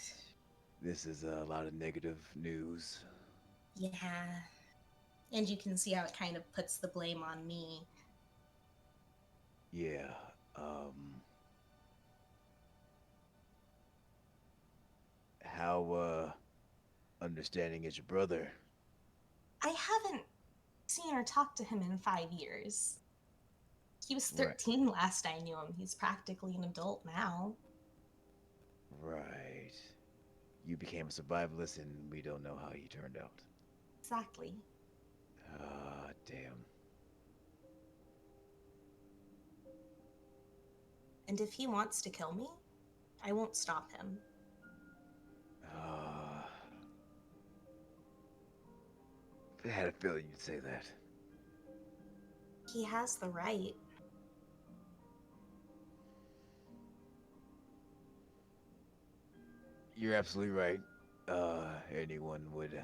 This is a lot of negative news. yeah, And you can see how it kind of puts the blame on me. Yeah. How understanding is your brother? I haven't seen or talked to him in 5 years. He was Right. 13 last I knew him. He's practically an adult now. Right. You became a survivalist and we don't know how he turned out. Exactly. Ah, damn. And if he wants to kill me, I won't stop him. Ah. I had a feeling you'd say that. He has the right. You're absolutely right. Anyone would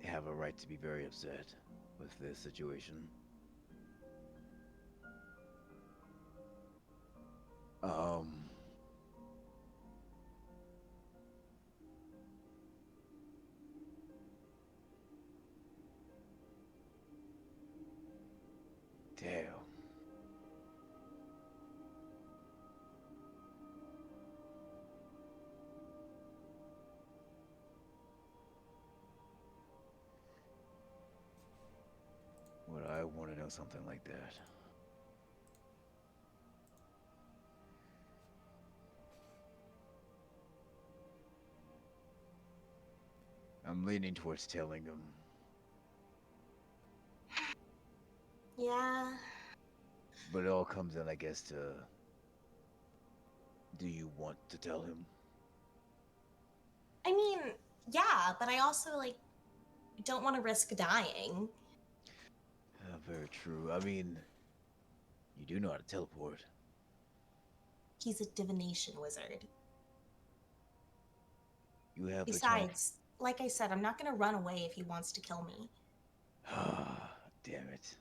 have a right to be very upset with this situation. Um, damn. Would I want to know something like that? I'm leaning towards telling him. Yeah. But it all comes in, I guess, to do you want to tell him? I mean, yeah, but I also, don't want to risk dying. Very true. I mean, you do know how to teleport. He's a divination wizard. You have the time. Besides, like I said, I'm not going to run away if he wants to kill me. Ah, damn it.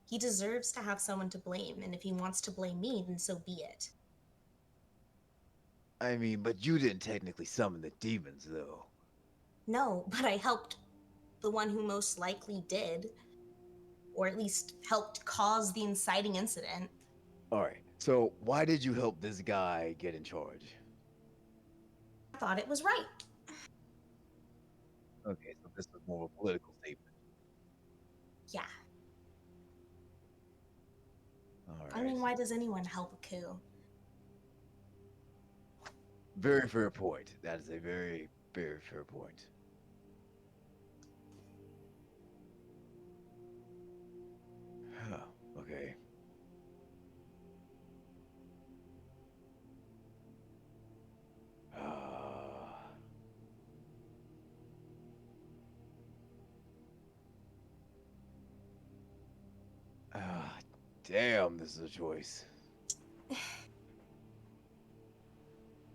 He deserves to have someone to blame, and if he wants to blame me, then so be it. I mean, but you didn't technically summon the demons, though. No, but I helped the one who most likely did, or at least helped cause the inciting incident. Alright, so why did you help this guy get in charge? I thought it was right. Okay, so this was more of a political statement. Yeah. Alright. I mean, why does anyone help a coup? Very fair point. That is a very, very fair point. Damn, this is a choice.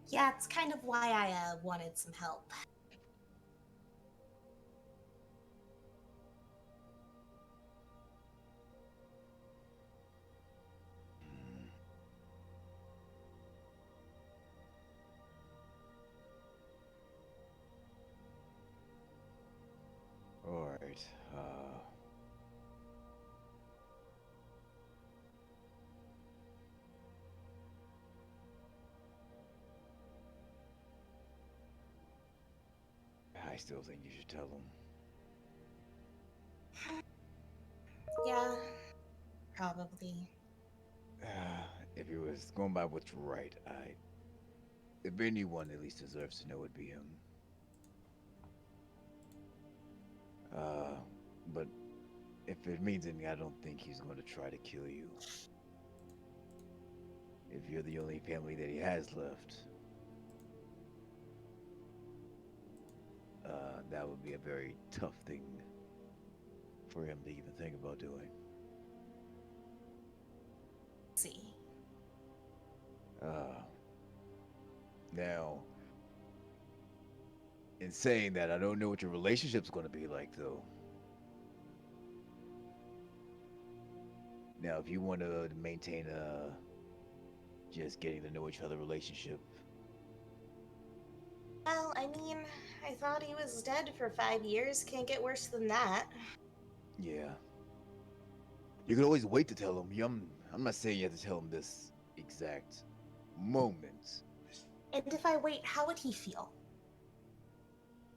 Yeah, it's kind of why I wanted some help. Hmm. All right. I still think you should tell him. Yeah, probably. If he was going by what's right, if anyone at least deserves to know, it'd be him. Uh, but if it means anything, I don't think he's going to try to kill you. If you're the only family that he has left, that would be a very tough thing for him to even think about doing. See. Uh, Now, in saying that, I don't know what your relationship's going to be like, though. Now, if you want to maintain a just getting to know each other relationship, Well, I mean, I thought he was dead for 5 years. Can't get worse than that. yeah, you can always wait to tell him. I'm not saying you have to tell him this exact moment. And if I wait, how would he feel?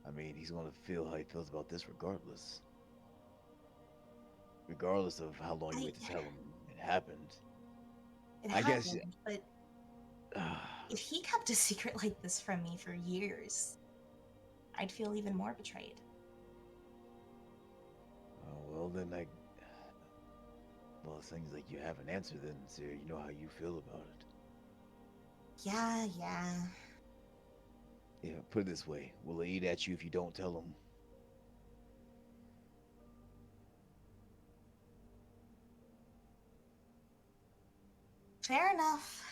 I mean, he's going to feel how he feels about this regardless. Regardless of how long you I, wait to tell him it happened. it I guess. happened, but if he kept a secret like this from me for years, I'd feel even more betrayed. Oh, well, then well, it seems like you have an answer then, so you know how you feel about it. Yeah. Yeah, put it this way: will he eat at you if you don't tell him? Fair enough.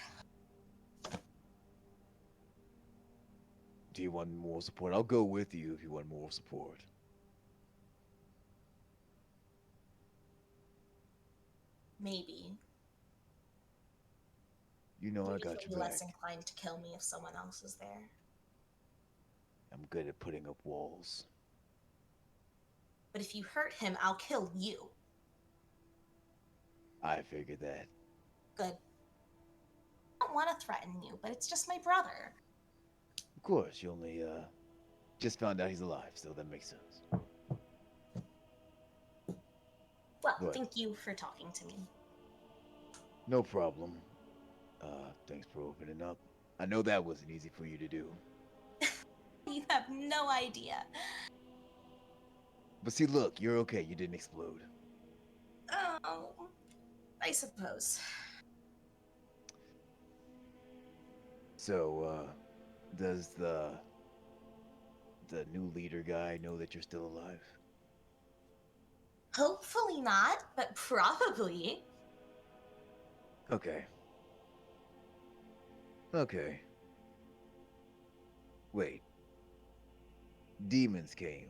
Do you want more support? I'll go with you if you want more support. Maybe. You know I Maybe got he'll your be less back. inclined to kill me if someone else is there. I'm good at putting up walls. But if you hurt him, I'll kill you. I figured that. Good. I don't want to threaten you, but it's just my brother. Of course, you only just found out he's alive, so that makes sense. Well, But thank you for talking to me. no problem. Thanks for opening up. I know that wasn't easy for you to do. You have no idea. But see, look, you're okay. You didn't explode. Oh, I suppose. So, does the new leader guy know that you're still alive? Hopefully not, but probably. Okay. Okay. Wait. Demons came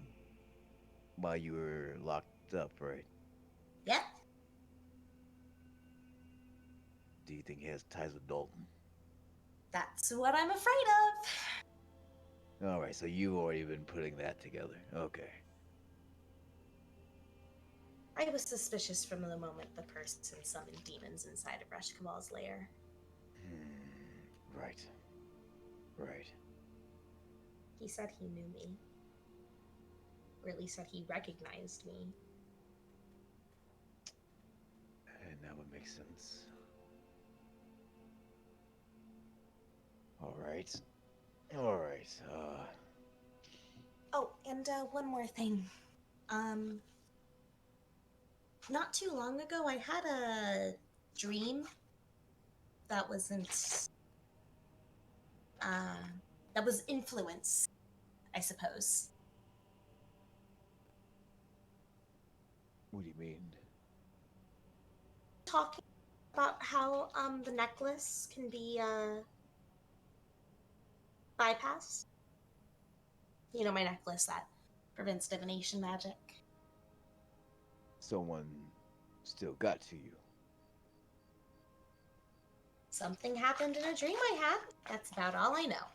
while you were locked up, right? Yep. Do you think he has ties with Dalton? That's what I'm afraid of. All right, so you've already been putting that together. Okay. I was suspicious from the moment the person summoned demons inside of Reshkamal's lair. Right. Right. He said he knew me. Or at least said he recognized me. And that would make sense. All right. All right. Oh, and one more thing. Not too long ago, I had a dream that wasn't, uh, that was influence, I suppose. What do you mean? Talking about how the necklace can be bypassed? You know, my necklace that prevents divination magic. Someone still got to you. Something happened in a dream I had. That's about all I know.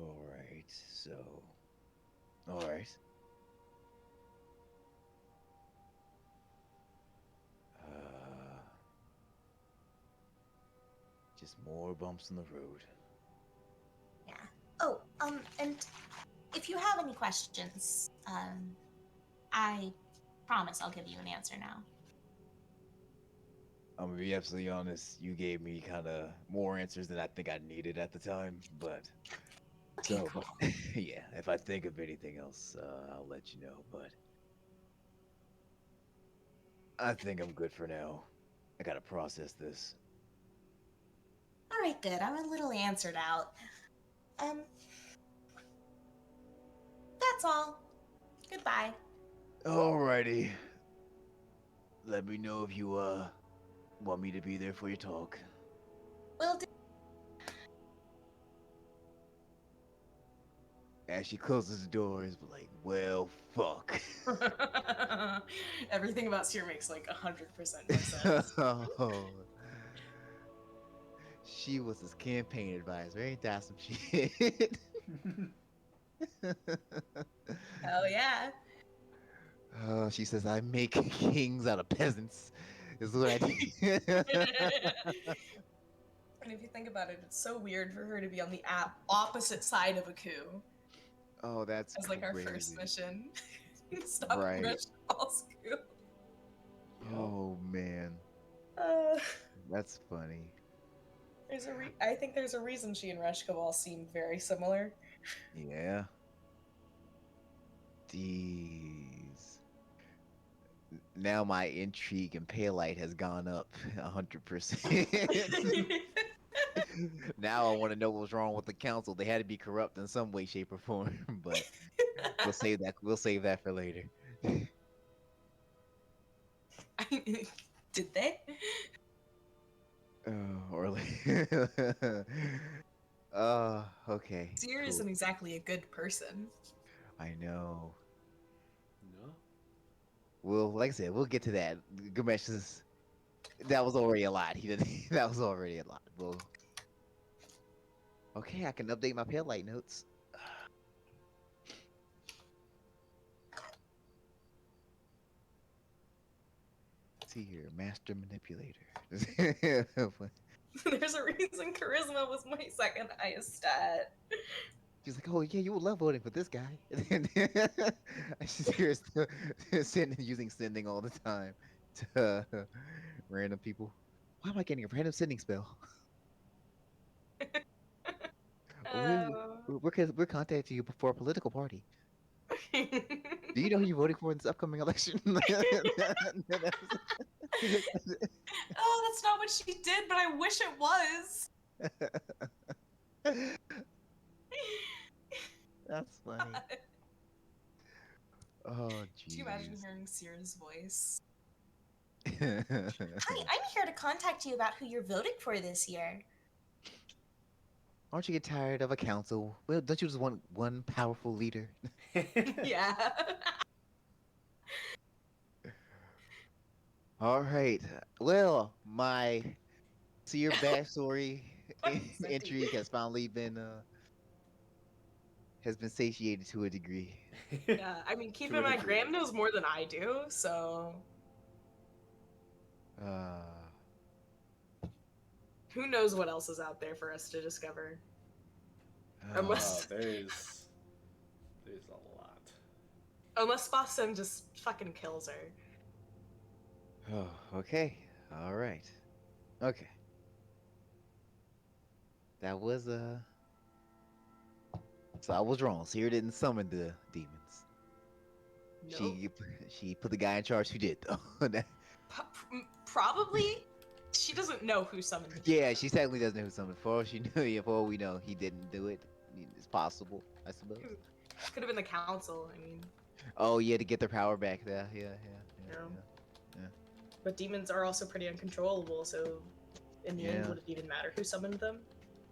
Alright, so. Alright. Just more bumps in the road. Yeah. Oh, and if you have any questions, I promise I'll give you an answer now. I'm gonna be absolutely honest, you gave me kind of more answers than I think I needed at the time, but. Okay, So, cool. yeah, if I think of anything else, I'll let you know, but. I think I'm good for now. I gotta process this. All right, good. I'm a little answered out. Um, that's all. Goodbye. Alrighty. Let me know if you, want me to be there for your talk. Will do. As she closes the doors, but like, well, fuck. Everything about Seer makes like 100% more sense. Oh, she was his campaign advisor. Ain't that some shit? Hell yeah. Oh, she says, I make kings out of peasants. Is what I do. And if you think about it, it's so weird for her to be on the opposite side of a coup Oh, that's as like our first crazy. mission. Stop Right. Rushball's coup. Oh, man. Uh, That's funny. I think there's a reason she and Rush Cabal seem very similar. Yeah. These. Now my intrigue and pale has gone up 100%. Now I want to know what's wrong with the council. They had to be corrupt in some way, shape, or form. But we'll save that. We'll save that for later. Did they? Or okay. Seer Cool. isn't exactly a good person. I know. No? Well, like I said, we'll get to that. Gamesh is. That was already a lot. He did. That was already a lot. Well. Okay, I can update my pale light notes. Let's see here, master manipulator. There's a reason charisma was my second highest stat. She's like, "Oh yeah, you were love voting for this guy." And she's here still using sending all the time to random people. Why am I getting a random sending spell? we Oh. we're contacting you for a political party. Do you know who you're voting for in this upcoming election? Oh, that's not what she did, but I wish it was. That's funny. Oh, Could you imagine jeez. hearing Seer's voice? Hi, I'm here to contact you about who you're voting for this year. Aren't you get tired of a council? Well, don't you just want one powerful leader? Yeah. All right. Well, my seer backstory intrigue has been satiated to a degree. Yeah, I mean, keep To in a mind, degree. Graham knows more than I do, so Uh, who knows what else is out there for us to discover. uh, Unless, There's a lot. unless Fossum just fucking kills her. oh, okay. All right. Okay. That was So I was wrong. Seer didn't summon the demons. Nope. She put the guy in charge who did though. Probably, she doesn't know who summoned the Yeah, demon. she technically doesn't know who summoned. For all she knew, yeah, for all we know, he didn't do it. I mean, it's possible, I suppose. Could have been the council. I mean, Oh yeah, to get their power back. Yeah. No. Yeah. But demons are also pretty uncontrollable, so in the end, Yeah. would it even matter who summoned them?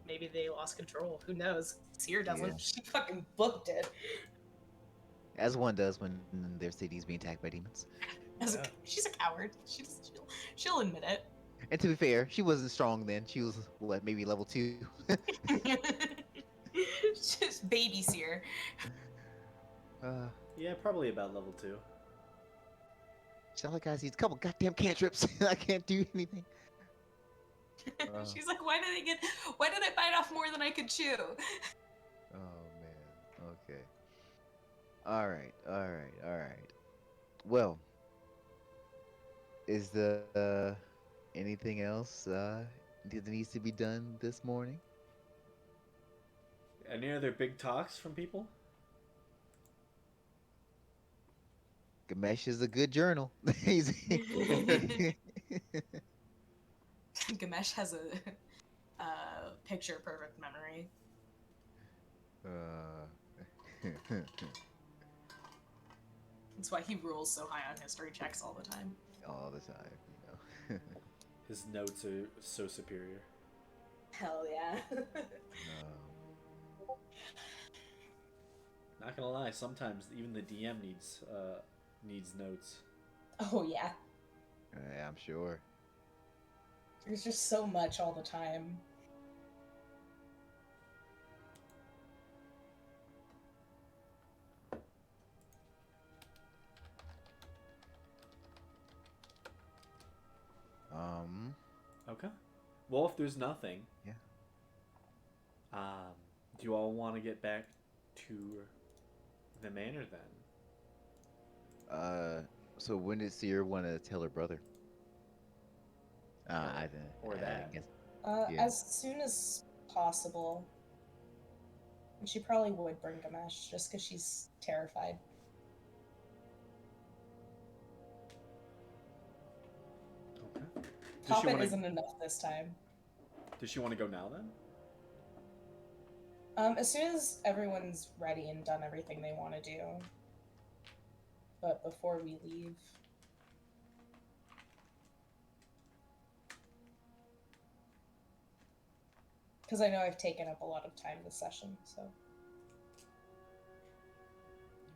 Maybe they lost control. Who knows? Seer Yeah. doesn't. She fucking booked it. As one does when their city's being attacked by demons. Yeah. She's a coward. She'll admit it. And to be fair, she wasn't strong then. She was what, maybe level 2. Just baby seer. uh, Yeah, probably about level 2. sound like I see a couple goddamn cantrips. I can't do anything. She's like, why did I bite off more than I could chew? Oh man. Okay. All right. Well, is the anything else that needs to be done this morning? Any other big talks from people? Gamesh is a good journal. He's Gamesh has a picture perfect memory. uh, That's why he rules so high on history checks all the time. all the time. His notes are so superior. Hell yeah. Not gonna lie, sometimes even the DM needs notes. Oh yeah. Yeah, I'm sure. There's just so much all the time. Um, Okay. Well, if there's nothing, yeah. do you all want to get back to the manor then? So when did Seer want to tell her brother? Or I that. guess. Yeah. As soon as possible. And she probably would bring Gamesh just because she's terrified. Okay. Poppin isn't enough this time. Does she want to go now then? As soon as everyone's ready and done everything they want to do. But before we leave. Because I know I've taken up a lot of time this session, so.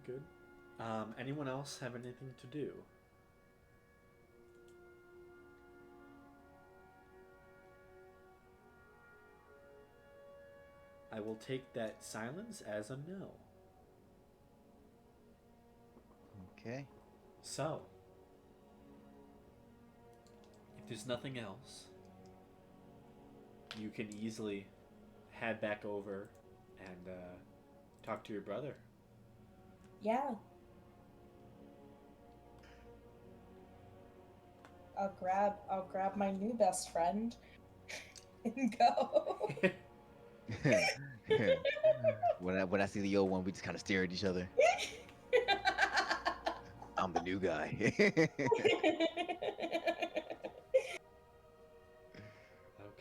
Good. Anyone else have anything to do? I will take that silence as a no. Okay. So, if there's nothing else, you can easily head back over and talk to your brother. Yeah. I'll grab my new best friend and go. When I see the old one, we just kind of stare at each other. I'm the new guy. Okay.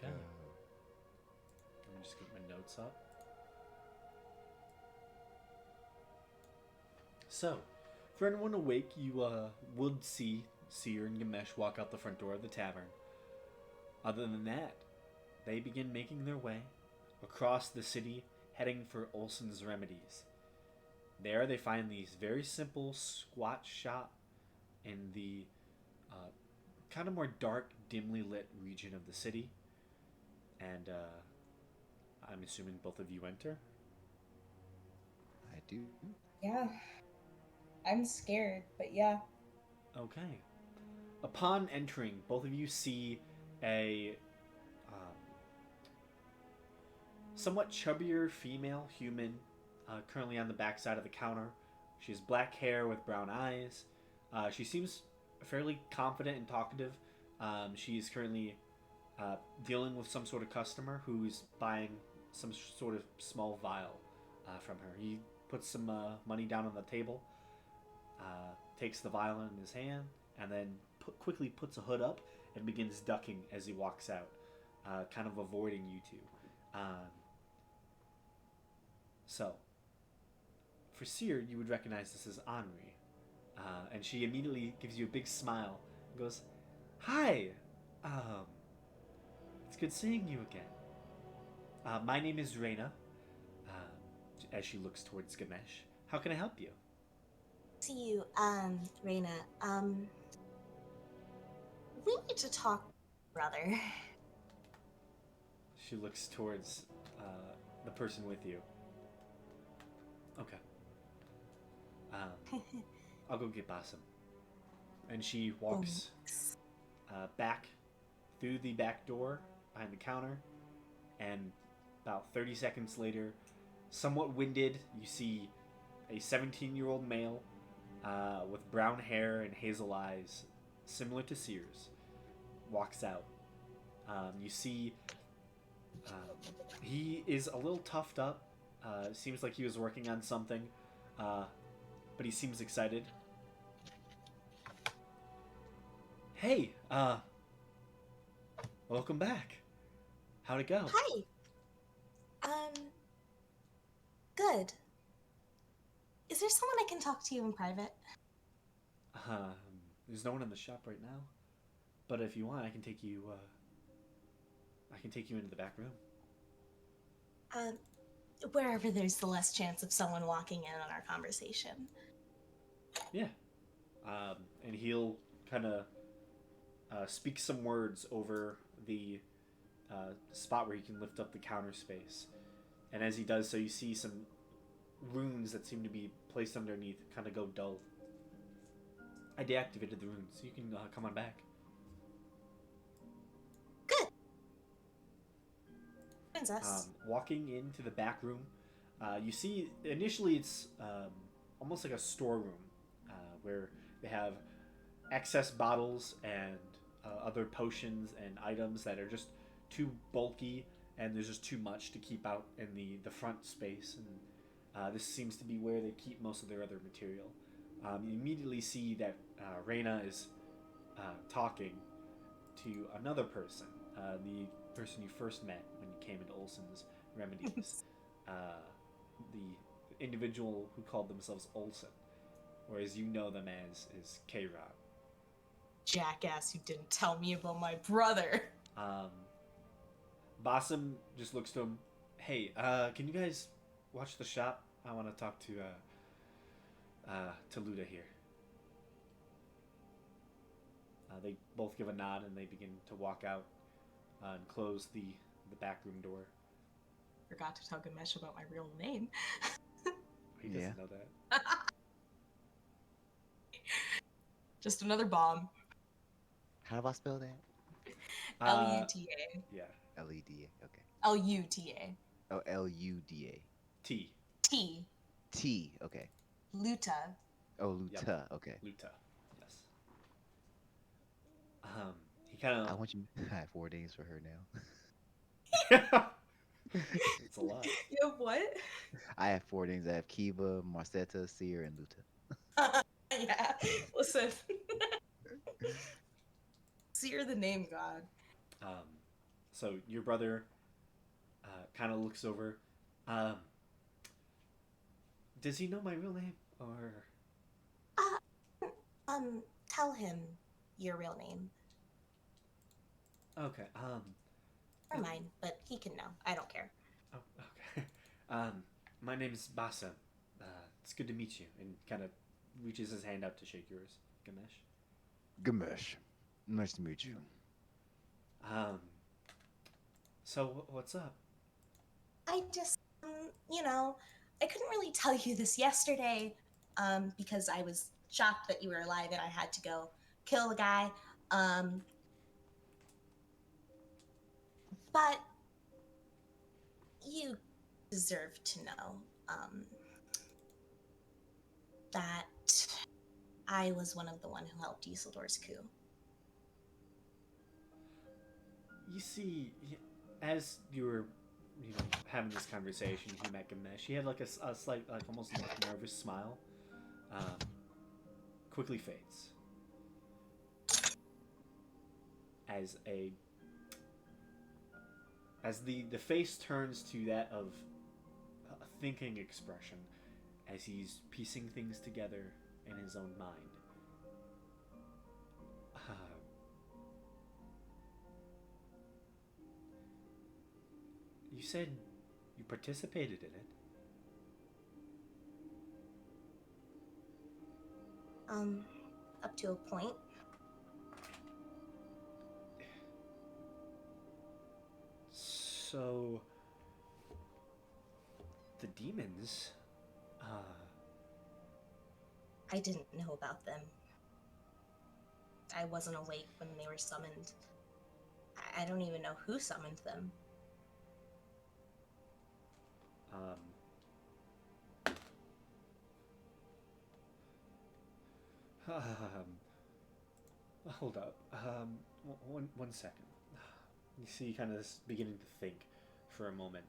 Let me just get my notes up. So, for anyone awake, you would see Seer and Gamesh walk out the front door of the tavern. Other than that, they begin making their way across the city, heading for Olson's Remedies. There, they find these very simple, squat shop in the kind of more dark, dimly lit region of the city. And I'm assuming both of you enter. I do. Yeah. I'm scared, but yeah. Okay. Upon entering, both of you see a somewhat chubbier female human currently on the back side of the counter. She has black hair with brown eyes. She seems fairly confident and talkative. She is currently dealing with some sort of customer who's buying some sort of small vial from her. He puts some money down on the table, takes the vial in his hand, and then quickly puts a hood up and begins ducking as he walks out, kind of avoiding you two. So, for Seer, you would recognize this as Henri. And she immediately gives you a big smile and goes, "Hi! Um, it's good seeing you again. My name is Reina," as she looks towards Ganesh. "How can I help you?" See you, Reina. We need to talk, brother. She looks towards the person with you. Okay. I'll go get Basim. And she walks back through the back door behind the counter, and about 30 seconds later, somewhat winded, you see a 17-year-old male with brown hair and hazel eyes, similar to Sears, walks out. You see he is a little toughed up. Seems like he was working on something, but he seems excited. "Hey, welcome back. How'd it go?" Hi. Good. Is there someone I can talk to you in private? Um, there's no one in the shop right now, but if you want, I can take you. I can take you into the back room. Wherever there's the less chance of someone walking in on our conversation. Yeah. And he'll kind of speak some words over the spot where he can lift up the counter space. And as he does so, you see some runes that seem to be placed underneath kind of go dull. I deactivated the runes, so you can come on back. Good. Princess. Walking into the back room, you see initially it's almost like a storeroom where they have excess bottles and other potions and items that are just too bulky, and there's just too much to keep out in the front space. And this seems to be where they keep most of their other material. You immediately see that Reina is talking to another person, the person you first met when you came into Olson's Remedies, the individual who called themselves Olson, or as you know them as is K-Rod. Jackass who didn't tell me about my brother. Basim just looks to him. "Hey, can you guys watch the shop? I want to talk to Luda here." They both give a nod and they begin to walk out and close the back room door. Forgot to tell Ganesh about my real name. He doesn't Yeah. know that. Just another bomb. How do I spell that? Luta. Yeah. Leda. Okay. Luta. Oh, Luda. T. T. T. Okay. Luta. Oh, Luta. Okay. Luta. Yes. He kind I of. want you. I have 4 days for her now. It's a lot. You have what? I have 4 names. I have Kiba, Marcetta, Seer, and Luta. Yeah. Listen. See, you're the name god. So your brother kind of looks over. Um, does he know my real name, or? Tell him your real name. Okay. Or mine, but he can know. I don't care. Oh, okay. My name's Basim. It's good to meet you. And kind of reaches his hand out to shake yours, Ganesh. Gamesh, nice to meet you. So what's up? I just, I couldn't really tell you this yesterday, because I was shocked that you were alive and I had to go kill the guy. But you deserve to know, that I was one of the one who helped Isildur's coup. You see, as you were, having this conversation, you met Ganesh. He had like a slight, like almost like nervous smile. Quickly fades as the face turns to that of a thinking expression, as he's piecing things together in his own mind. You said you participated in it. Up to a point. So, the demons, I didn't know about them. I wasn't awake when they were summoned. I don't even know who summoned them. hold up. One second. You see, kind of beginning to think for a moment.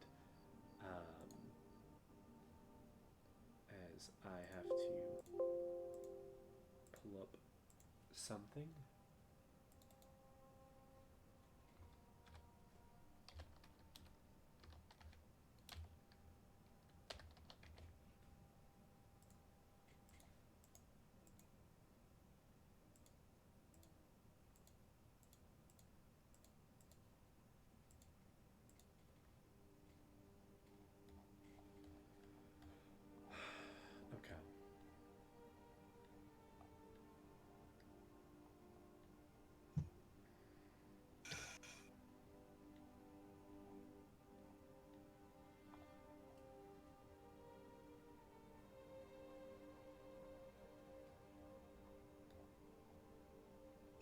As I have to pull up something. Okay.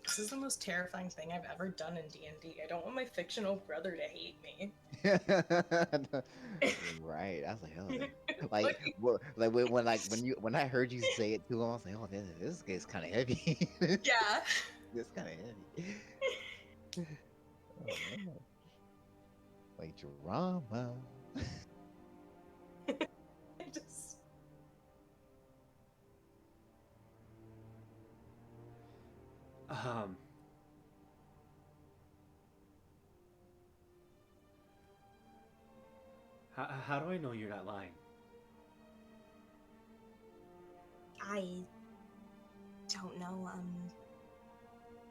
This is the most terrifying thing I've ever done in D&D. I don't want my fictional brother to hate me. Right. I was like, oh, like, when I heard you say it to him, I was like, oh, this is kind of heavy. Yeah. This kind of heavy. Oh man, like drama. I just... Um. How do I know you're not lying? I don't know.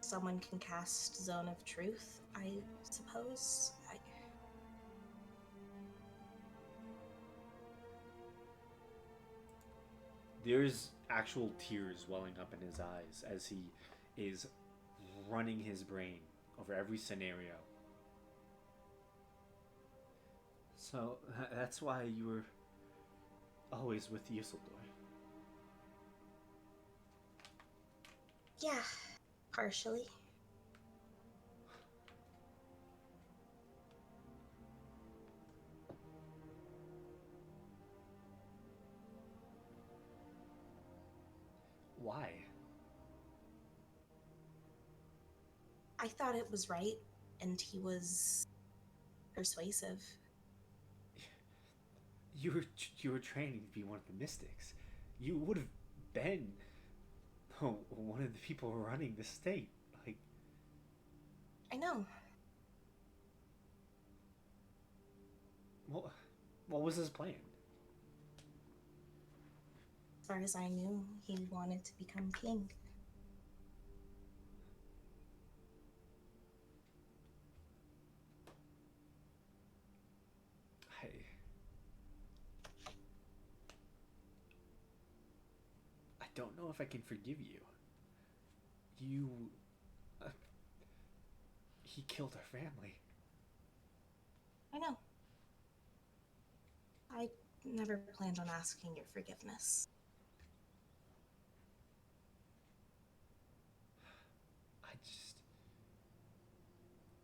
Someone can cast Zone of Truth, I suppose. There's actual tears welling up in his eyes as he is running his brain over every scenario. So that's why you were always with Yuseldor. Yeah, partially. Why? I thought it was right, and he was persuasive. You were training to be one of the mystics. You would have been one of the people running the state. Like, I know. what was his plan? As far as I knew, he wanted to become king. I don't know if I can forgive you. You. Uh, he killed our family. I know. I never planned on asking your forgiveness. I just.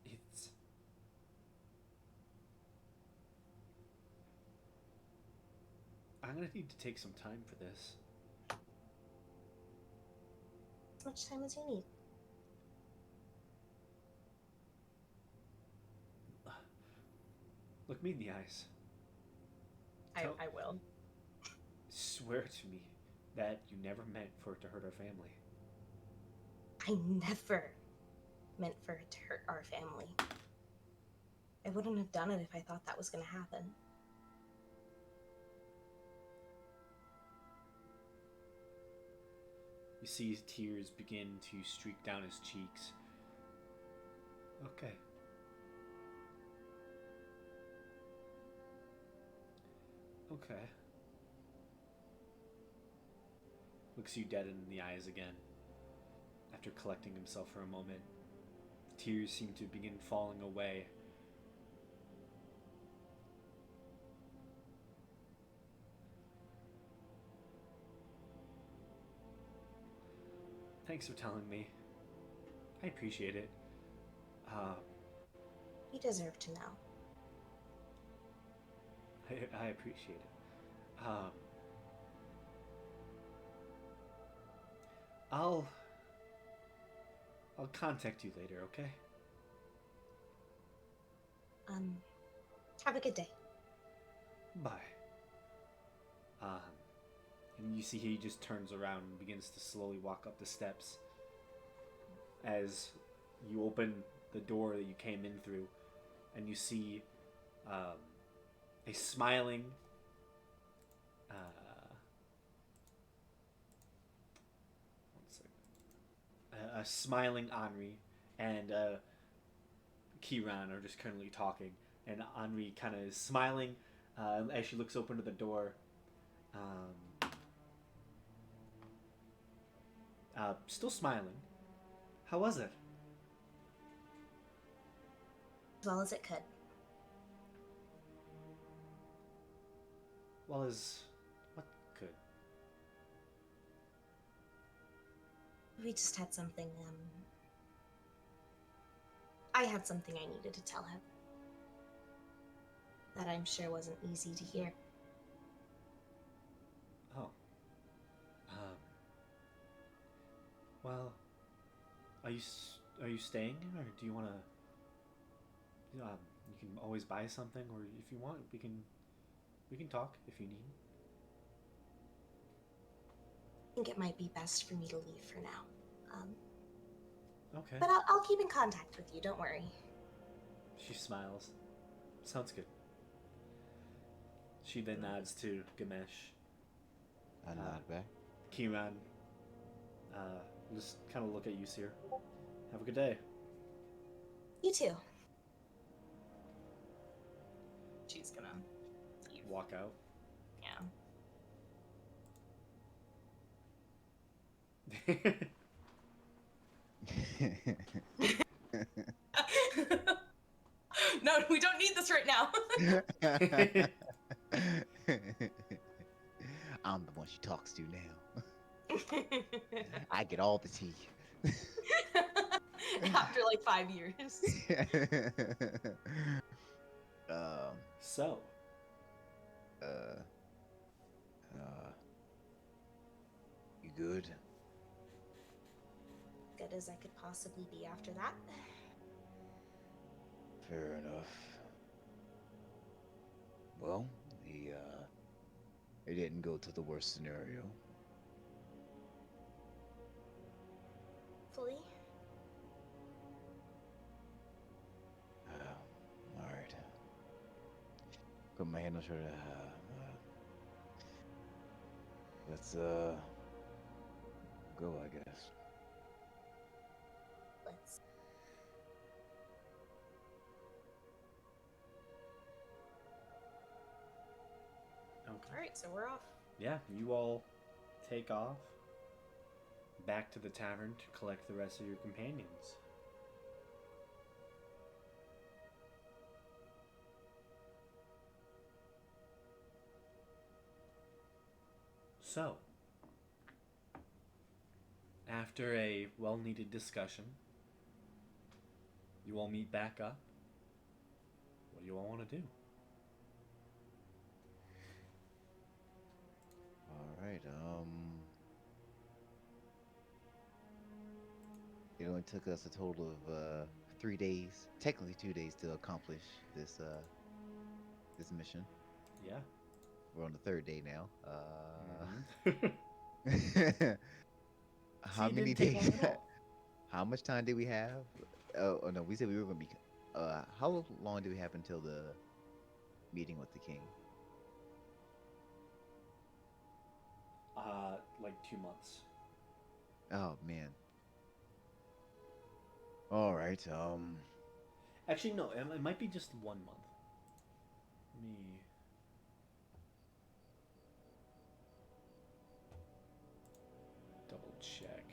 It's. I'm gonna need to take some time for this. As much time as you need. Look me in the eyes. I will. Swear to me that you never meant for it to hurt our family. I never meant for it to hurt our family. I wouldn't have done it if I thought that was going to happen. You see tears begin to streak down his cheeks. Okay. Okay. Looks you dead in the eyes again. After collecting himself for a moment, the tears seem to begin falling away. Thanks for telling me. I appreciate it. You deserve to know. I appreciate it. I'll contact you later, okay? Have a good day. Bye. And you see he just turns around and begins to slowly walk up the steps. As you open the door that you came in through, and you see a smiling, a smiling Henri and Kiran are just currently talking, and Henri kind of is smiling as she looks open to the door. Still smiling. How was it? As well as it could. Well as what could? We just had something, I had something I needed to tell him. That I'm sure wasn't easy to hear. Oh. Well, are you staying, or do you want to? You can always buy something, or if you want, we can talk if you need. I think it might be best for me to leave for now. Okay. But I'll keep in contact with you, don't worry. She smiles. Sounds good. She then nods to Ganesh. I nod back. Kiran. Just kind of look at you, Seer. Have a good day. You too. She's gonna leave. Walk out. Yeah. No, we don't need this right now. I'm the one she talks to now. I get all the tea. After like 5 years. So, You good? Good as I could possibly be after that. Fair enough. Well, it didn't go to the worst scenario. Fully? All right. Put my hand on shoulder. Let's go, I guess. Let's. okay. Alright, so we're off. Yeah, you all take off back to the tavern to collect the rest of your companions. So, after a well-needed discussion, you all meet back up. What do you all want to do? All right. It only took us a total of 3 days, technically 2 days, to accomplish this mission. Yeah. We're on the third day now. Mhm. How you many didn't take long days? at all. How much time did we have? Oh no, we said we were gonna be. How long do we have until the meeting with the king? Like 2 months. Oh man. All right. Actually, no, it might be just 1 month. Let me double check.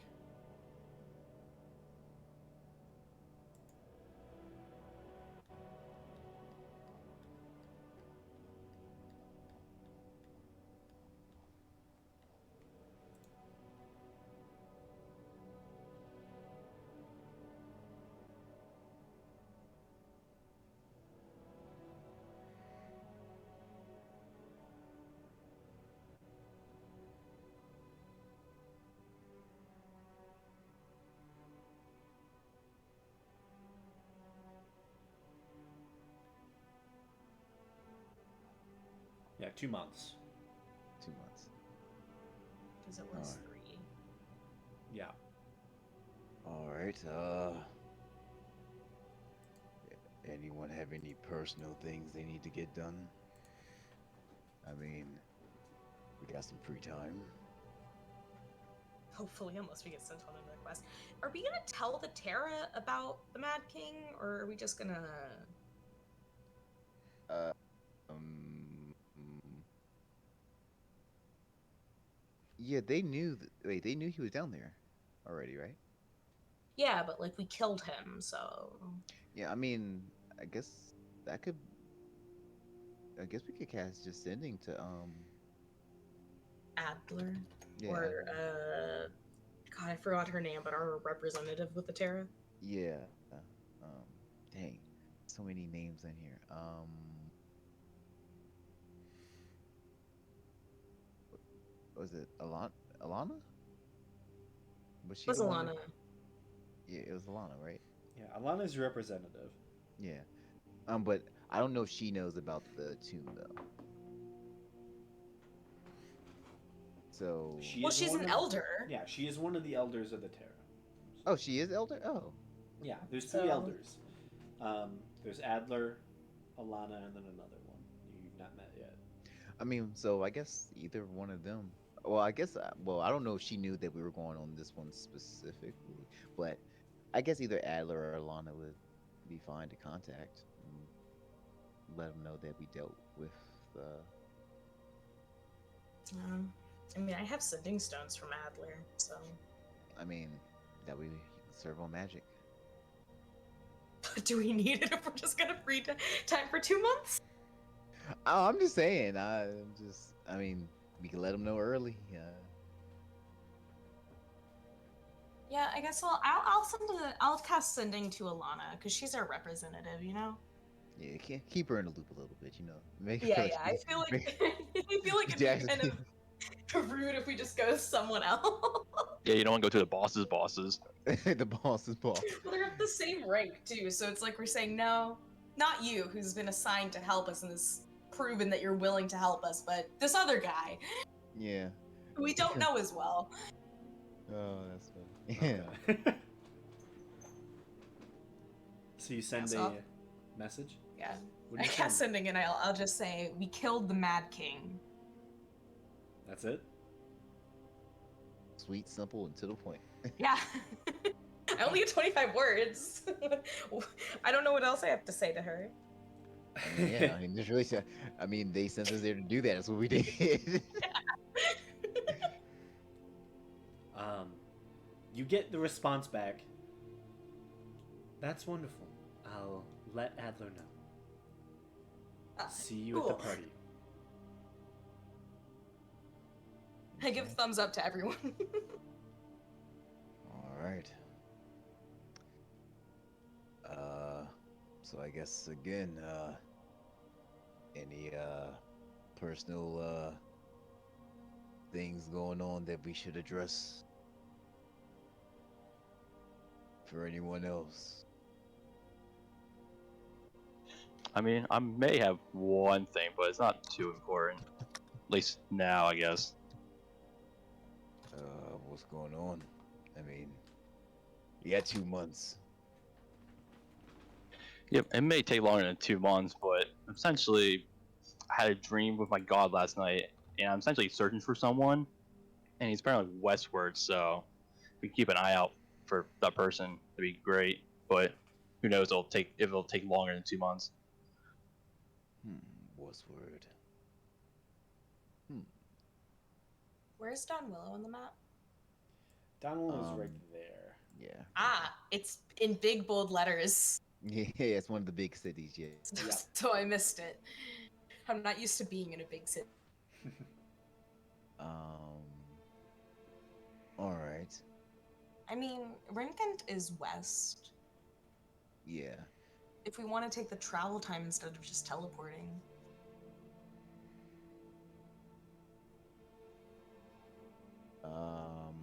Yeah, 2 months. 2 months. Because it All was right. 3. Yeah. All right. Anyone have any personal things they need to get done? I mean, we got some free time. Hopefully, unless we get sent on another quest. Are we gonna tell the Terra about the Mad King, or are we just gonna? Uh, mm, yeah, they knew. Wait, they knew he was down there already, right? Yeah, but like we killed him, so Yeah, I mean, I guess that could. I guess we could cast just sending to Adler Yeah, or Adler. God, I forgot her name, but our representative with the Terra. Yeah. Dang, so many names in here. Was it Alana? Was It she was the one that? Alana. Yeah, it was Alana, right? Yeah, Alana's representative. Yeah. But I don't know if she knows about the tomb though. So, She Well, is she's one an of elder, Yeah, she is one of the elders of the Terra. oh, she is elder. Oh, Yeah, there's three so elders. There's Adler, Alana, and then another one you've not met yet. I mean, so I guess either one of them. Well, I guess. Well, I don't know if she knew that we were going on this one specifically, but I guess either Adler or Alana would be fine to contact and let them know that we dealt with. Uh, I mean, I have sending stones from Adler, so I mean, that we serve on magic. do we need it if we're just gonna free time for 2 months? Oh, I'm just saying. I'm just. I mean, we can let them know early. Yeah, I guess I'll send I'll cast sending to Alana because she's our representative, you know. Yeah, keep her in the loop a little bit. Make her Yeah, feel like yeah. I feel like make, I feel like it'd she be kind actually. of rude if we just go with someone else. Yeah, you don't want to go to the bosses. The boss is boss. Well, they're at the same rank too, so it's like we're saying no, not you, who's been assigned to help us and has proven that you're willing to help us, but this other guy Yeah. who we don't know as well. Oh, that's funny. Yeah. Okay. So you send so a I'll- message? Yeah, What I do you cast send? sending, and I'll just say we killed the Mad King. That's it? Sweet, simple, and to the point. Yeah. I only get 25 words. I don't know what else I have to say to her. I mean, yeah. I mean, there's really. I mean, they sent us there to do that. That's what we did. um, you get the response back. That's wonderful. I'll let Adler know. See you at the Cool. party. I give thumbs up to everyone. All right. So I guess again, any personal things going on that we should address for anyone else? I mean, I may have one thing, but it's not too important. At least now, I guess. What's going on? I mean, you got 2 months. Yep, it may take longer than 2 months, but essentially, I had a dream with my god last night, and I'm essentially searching for someone, and he's apparently westward, so we keep an eye out for that person, it'd be great. But who knows? It'll take longer than 2 months. Hmm. Westward. Hmm. Where's Don Willow on the map? Donald is right Um, there. yeah. Ah, it's in big bold letters. Yeah, it's one of the big cities. Yeah. Yep. So I missed it. I'm not used to being in a big city. Um. All right. I mean, Rincant is west. Yeah. If we want to take the travel time instead of just teleporting. Um.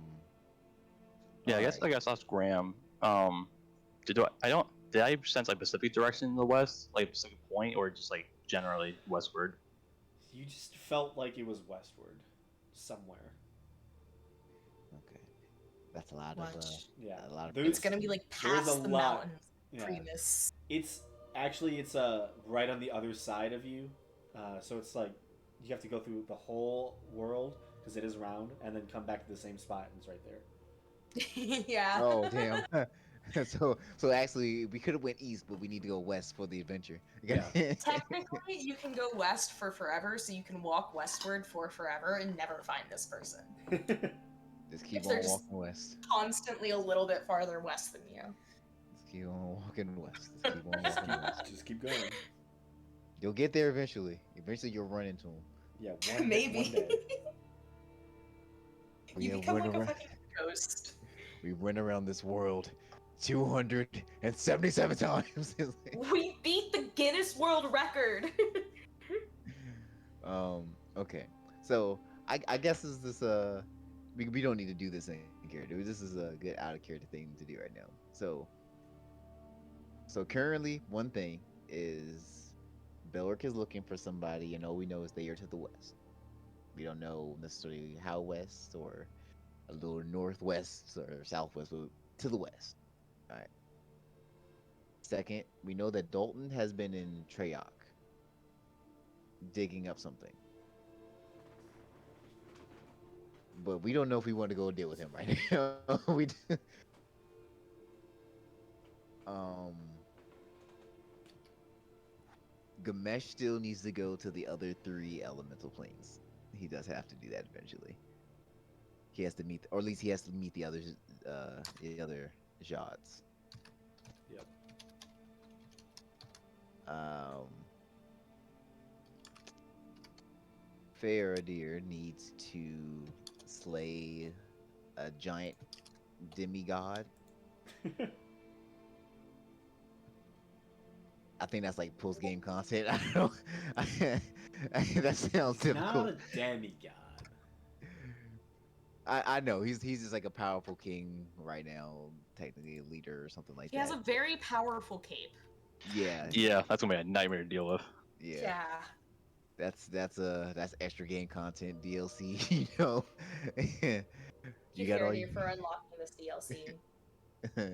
Yeah, All I right. guess ask Graham. I don't did I sense like Pacific direction in the west, like Pacific Point, or just like generally westward? You just felt like it was westward, somewhere. Okay. That's a lot of Watch. Yeah, a lot of It's there's gonna be protein. like there's a past the lot. mountains. Yeah, Primus. it's it's right on the other side of you, so it's like you have to go through the whole world because it is round, and then come back to the same spot, and it's right there. Yeah. Oh damn. So actually we could have went east, but we need to go west for the adventure. Yeah. Technically, you can go west for forever, so you can walk westward for forever and never find this person. Just keep If they're on just walking west. constantly a little bit farther west than you. Just keep on walking west. Just keep on just walking keep west. just keep going. You'll get there eventually. Eventually you'll run into them. Yeah, Maybe. one day. You become like a fucking ghost. We went around this world 277 times. We beat the Guinness World Record. Okay. So I guess we don't need to do this in character. This is a good out of character thing to do right now. So currently one thing is Belric is looking for somebody, and all we know is they are to the west. We don't know necessarily how west or a little northwest or southwest, but to the west. All right. Second, we know that Dalton has been in Treyarch digging up something. But we don't know if we want to go deal with him right now. Um Gamesh still needs to go to the other three elemental planes. He does have to do that eventually. He has to meet, or at least he has to meet the other Jods. Yep. Um, Faradir needs to slay a giant demigod. I think that's like post game content. I don't know. That sounds He's not difficult. a demigod. I know he's just like a powerful king right now, technically a leader or something like He has that. a very powerful cape. Yeah, Yeah, that's gonna be a nightmare to deal with. yeah. That's extra game content DLC. You know, you got all you, for unlocking this DLC.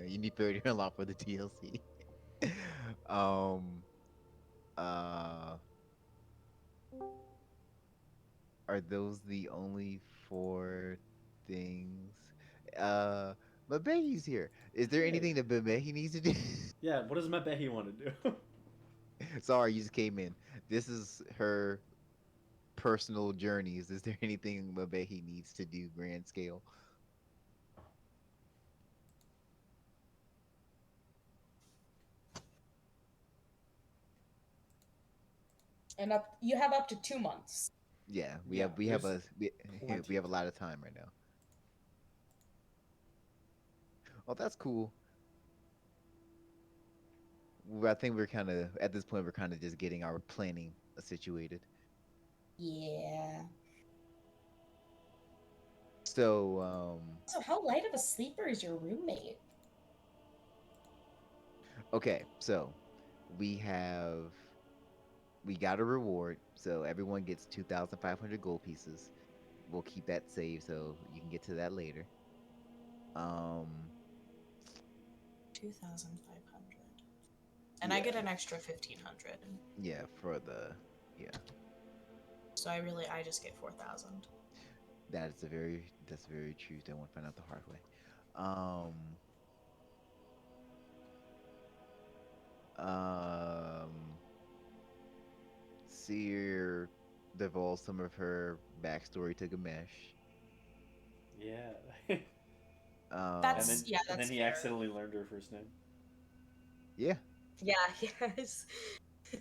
you need 30 to unlock for the DLC. um, uh, are those the only four things? Uh, Mabehi's here. Is there Hey. anything that Mabehi needs to do? Yeah, what does Mabehi want to do? Sorry, you just came in. This is her personal journeys. Is there anything Mabehi needs to do grand scale? And you have up to 2 months. Yeah, Yeah, we have there's we plenty have a of lot of time right now. Oh, that's cool. I think we're kind of at this point we're kind of just getting our planning situated. Yeah. So, So how light of a sleeper is your roommate? okay, so we have we got a reward. So everyone gets 2,500 gold pieces. We'll keep that saved so you can get to that later. Um, 2,500. And I Yeah. get an extra 1,500. yeah, for the yeah, So I just get 4,000. that's very true. Don't want to find out the hard way. Um, um, Seer divulged some of her backstory to Gamesh. Yeah. and Um, then That's yeah, and then that's he fair. accidentally learned her first name. yeah, Yeah, yes.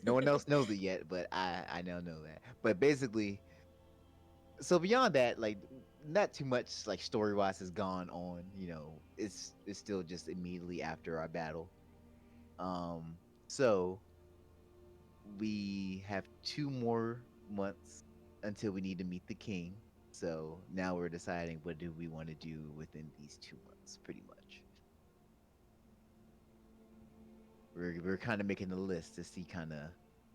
no one else knows it yet, but I now know that. But basically, so beyond that, like not too much like story wise has gone on. It's still just immediately after our battle. Um, so we have 2 more months until we need to meet the king. So now we're deciding what do we want to do within these 2 months, pretty much. We're kind of making a list to see kind of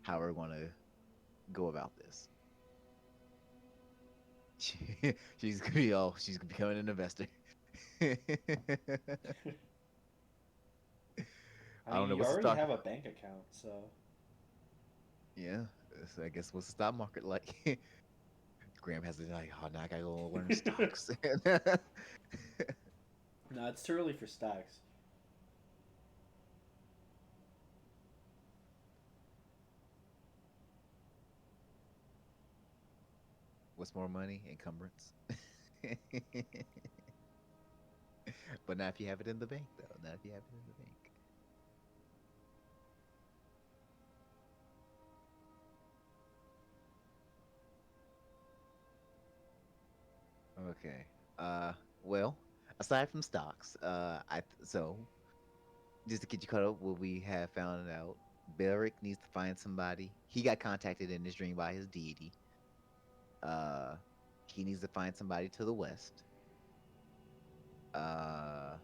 how we're going to go about this. She's gonna be she's becoming an investor. I I don't mean, know you what's the already stock. have a bank account, so Yeah, so I guess what's the stock market like? Graham has to like, oh, now I gotta go learn stocks. no, it's too early for stocks. What's more money? Encumbrance. But not if you have it in the bank, though. Not if you have it in the bank. Okay. Well, aside from stocks, so just to get you caught up, what we have found out, Beric needs to find somebody. He got contacted in his dream by his deity. Uh, he needs to find somebody to the west. Uh,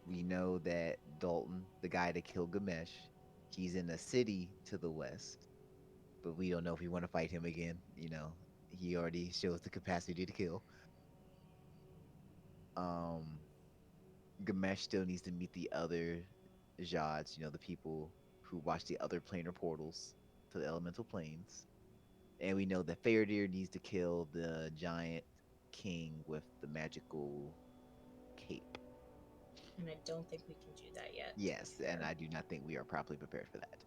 we know that Dalton, the guy that killed Gamesh, he's in a city to the west, but we don't know if we want to fight him again. He already shows the capacity to kill. Um, Gamesh still needs to meet the other Jads, the people who watch the other planar portals to the elemental planes. And we know that Faradir needs to kill the giant king with the magical cape. And I don't think we can do that yet, to be Yes, and fair. I do not think we are properly prepared for that.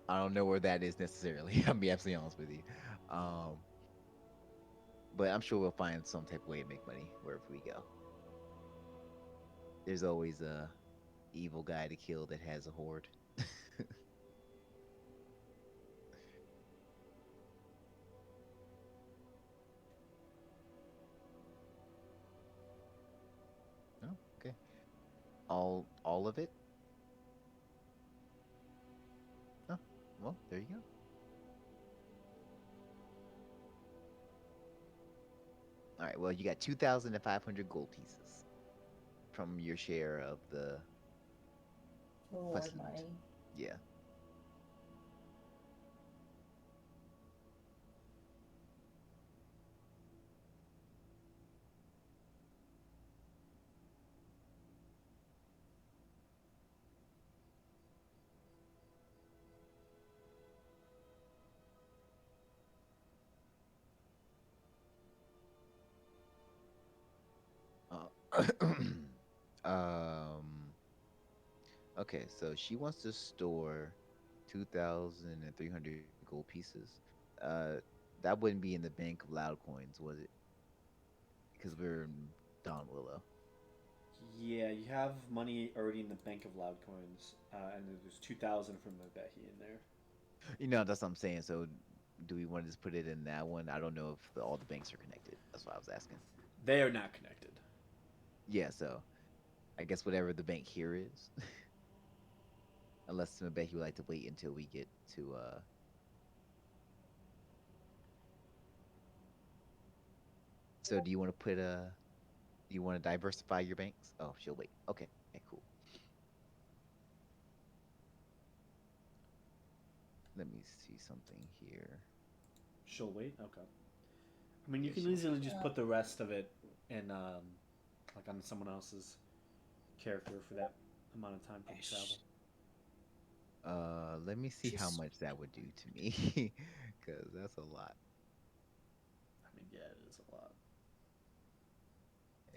I don't know where that is necessarily. I'll be absolutely honest with you. Um, but I'm sure we'll find some type of way to make money wherever we go. There's always a evil guy to kill that has a horde. Oh, okay. All of it? Oh, well, there you go. All right. Well, you got 2,500 gold pieces from your share of the Reward quest loot. money. Yeah. Uh, um. Okay, so she wants to store 2,300 gold pieces. Uh, that wouldn't be in the bank of loud coins, was it? Because we're in Don Willow. Yeah, you have money already in the bank of loud coins, and there's 2,000 from the Behi in there. That's what I'm saying. So, do we want to just put it in that one? I don't know if all the banks are connected. That's what I was asking. They are not connected. Yeah, so I guess whatever the bank here is, unless Becky would like to wait until we get to. So, do you want to put a? Do you want to diversify your banks? Oh, she'll wait. Okay, cool. Let me see something here. She'll wait. Okay. I mean, you Yeah, can she'll wait. easily just put the rest of it in, like on someone else's character for that. amount of time for the travel. Ish. Let me see how She's much that would do to me, because that's a lot. I mean, yeah, it is a lot.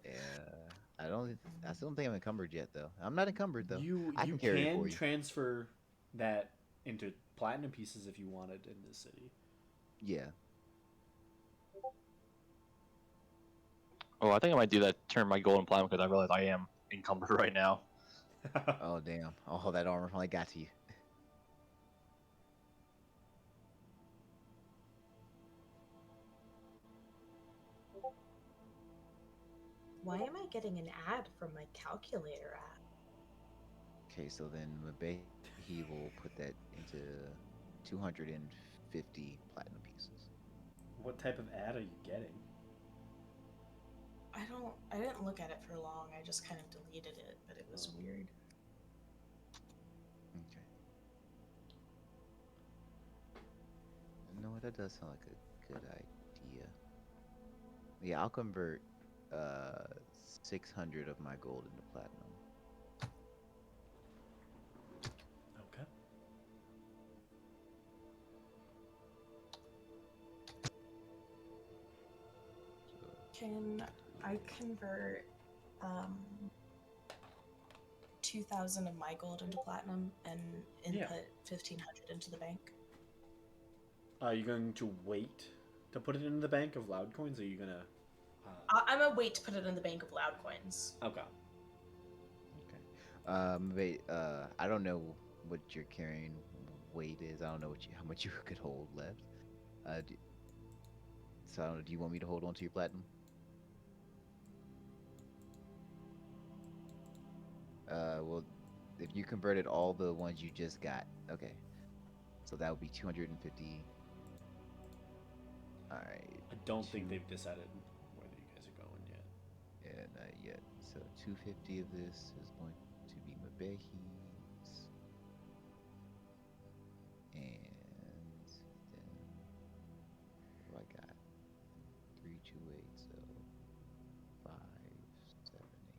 Yeah, I don't. I still don't think I'm encumbered yet, though. I'm not encumbered though. I You can carry it for can you. transfer that into platinum pieces if you wanted in this city. Yeah. Oh, I think I might do that. Turn my gold and platinum because I realize I am encumbered right now. Oh damn. Oh, that armor finally got to you. Why am I getting an ad from my calculator app? Okay, so then Mabehi will put that into 250 platinum pieces. What type of ad are you getting? I didn't look at it for long. I just kind of deleted it, but it was Oh. weird. Okay. No, that does sound like a good idea. Yeah, I'll convert uh 600 of my gold into platinum. Okay. So Can I convert um 2,000 of my gold into platinum and Yeah. input 1,500 into the bank? Are you going to wait to put it in the bank of loud coins? Or are you gonna? I'm gonna wait to put it in the bank of loud coins. Okay. okay. Wait, I don't know what your carrying weight is. I don't know how much you could hold left. D so I don't know, do you want me to hold on to your platinum? Well, if you converted all the ones you just got, okay. So that would be 250. All right, I don't think two. they've decided whether you guys are going yet. Yeah, not yet. So 250 of this is going to be Mabehi's, and then what do I got? 328, so 578.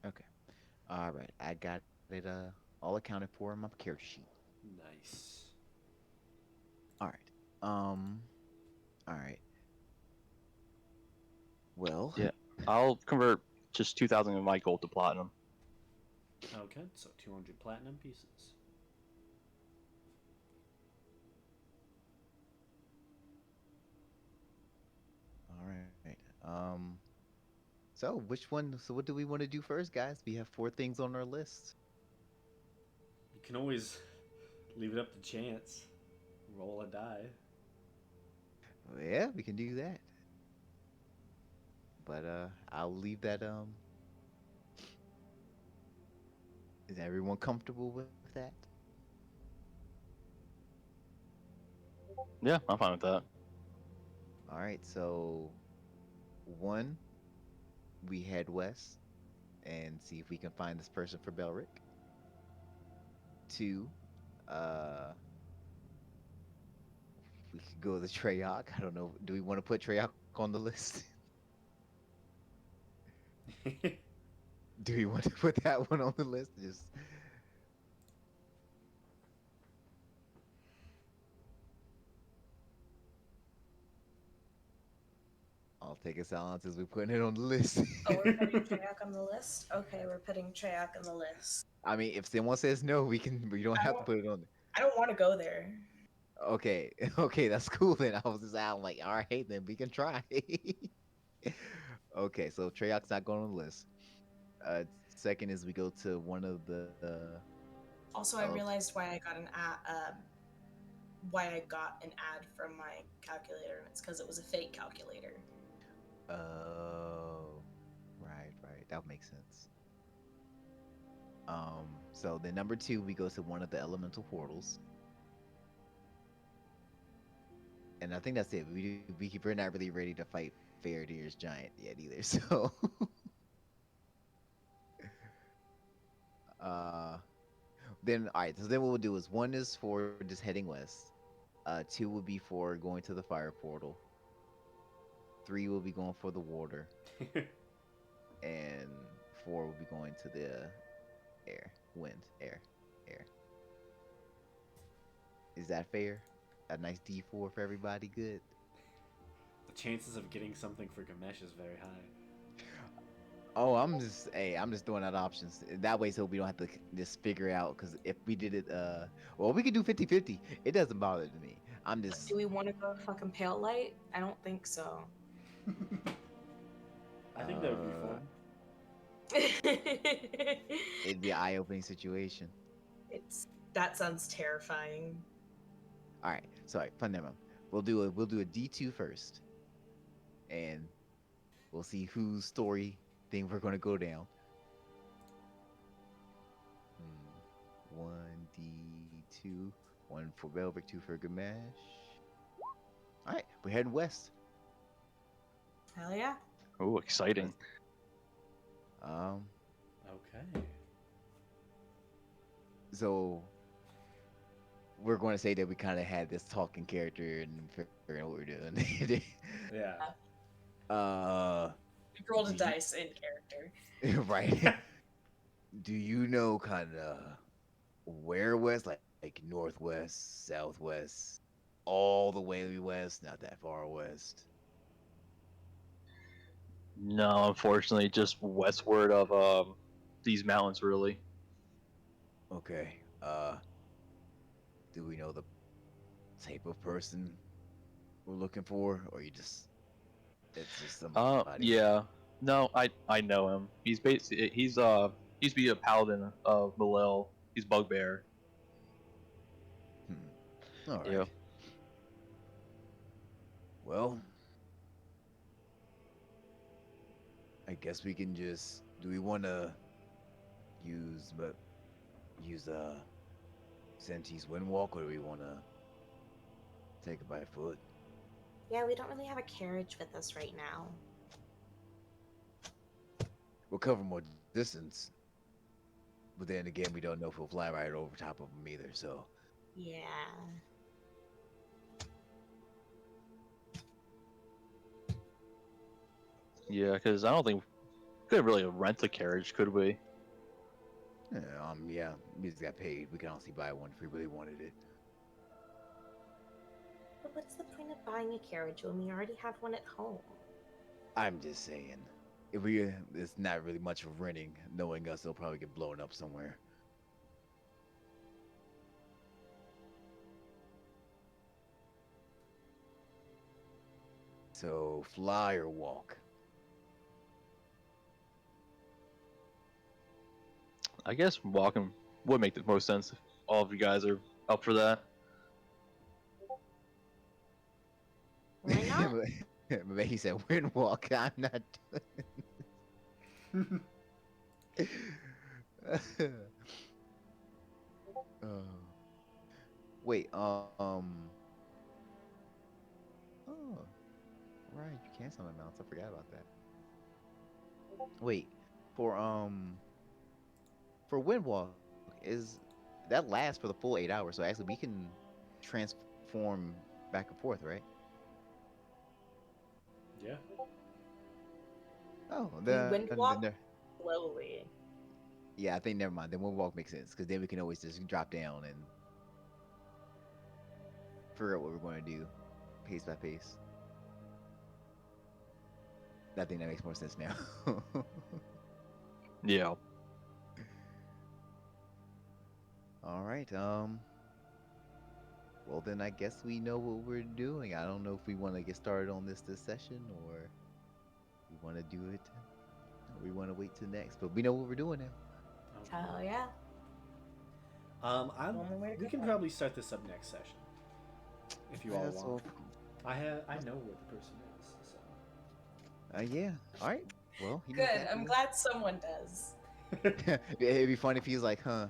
Okay. All right, I got it all accounted for in my character sheet. Nice. All right. Um. All right. Well. Yeah, I'll convert just 2,000 of my gold to platinum. Okay, so 200 platinum pieces. All right. So which one? So what do we want to do first, guys? We have four things on our list. You can always leave it up to chance. Roll a die. Yeah, we can do that. But I'll leave that. Is everyone comfortable with that? Yeah, I'm fine with that. All right. So one, we head west and see if we can find this person for Belric. Two, uh, we could go to Treyarch. I don't know. Do we want to put Treyarch on the list? Do we want to put that one on the list? Just I'll take a silence as we're putting it on the list. Oh, we're putting Treyarch on the list? Okay, we're putting Treyarch on the list. I mean, if someone says no, we can. We don't I have to don't put it on. I don't want to go there. Okay, okay, that's cool then. I was just out like, all right, then we can try. Okay, so Treyarch's not going on the list. Second is we go to one of the. Also, I Oh, realized why I got an ad, why I got an ad from my calculator, and it's because it was a fake calculator. oh, right, right. That makes sense. So then number two, we go to one of the elemental portals, and I think that's it. We're not really ready to fight Faradir's giant yet either. So, uh, then all right. So then what we'll do is one is for just heading west. Two would be for going to the fire portal. 3 will be going for the water, and 4 will be going to the air, wind, air. Is that fair? A nice D4 for everybody. Good. The chances of getting something for Gamesh is very high. Oh, I'm just throwing out options. That way, so we don't have to just figure out. Because if we did it, well, we could do 50-50. It doesn't bother to me. I'm just, Do we want to go fucking pale light? I don't think so. I think that would be fun. it'd be an eye-opening situation. That sounds terrifying. All right, sorry, fun demo. We'll do a D2 first, and we'll see whose story thing we're gonna go down. 1D2, 1 for Velvet, 2 for Gamesh. All right, we're heading west. Hell yeah. Oh, exciting. Um, Okay. so we're going to say that we kind of had this talking character and figuring out what we're doing. Yeah. We rolled a Do you- dice in character. right. Do you know kind of where west, like northwest, southwest, all the way west, not that far west? No, unfortunately, just westward of these mountains, really. Okay. Do we know the type of person we're looking for, or you just it's just somebody? Yeah. No, I know him. He's basically he used to be a paladin of Malil. He's Bugbear. All right. Yeah. Well, I guess we can just. Do we want to use Senti's Windwalk, or do we want to take it by foot? Yeah, we don't really have a carriage with us right now. We'll cover more distance, but then again, we don't know if we'll fly right over top of them either. So Yeah. Yeah, because I don't think we could really rent a carriage, could we? yeah, we just got paid. We can honestly buy one if we really wanted it. But what's the point of buying a carriage when we already have one at home? I'm just saying, if it's not really much of renting. Knowing us, they'll probably get blown up somewhere. So fly or walk? I guess walking would make the most sense if all of you guys are up for that. Why not? But he said windwalk. I'm not doing. Oh. Wait. Oh, right. You can summon mounts. I forgot about that. Wait. For windwalk, is that lasts for the full 8 hours? So actually, we can transform back and forth, right? Yeah. Oh, Windwalk? Slowly. yeah, I think never mind. Then windwalk makes sense because then we can always just drop down and figure out what we're going to do, pace by pace. I think that makes more sense now. Yeah. All right. Well, then I guess we know what we're doing. I don't know if we want to get started on this session or we want to do it. Or we want to wait till next, but we know what we're doing now. Okay. Hell yeah. Only way to We go. can probably start this up next session, if you all That's want. I know where the person is. So. Yeah. All right. Well, he knows Good. that I'm then. glad someone does. It'd be funny if he's like, huh,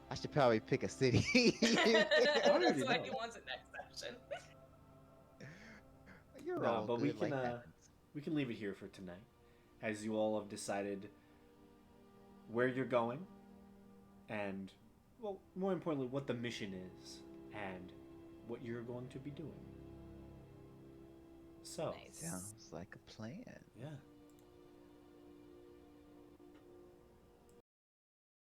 I should probably pick a city. That's already why know. he wants it next session. You're No, all but good. Like we can leave it here for tonight, as you all have decided where you're going, and well, more importantly, what the mission is, and what you're going to be doing. So, Nice. Sounds like a plan. yeah.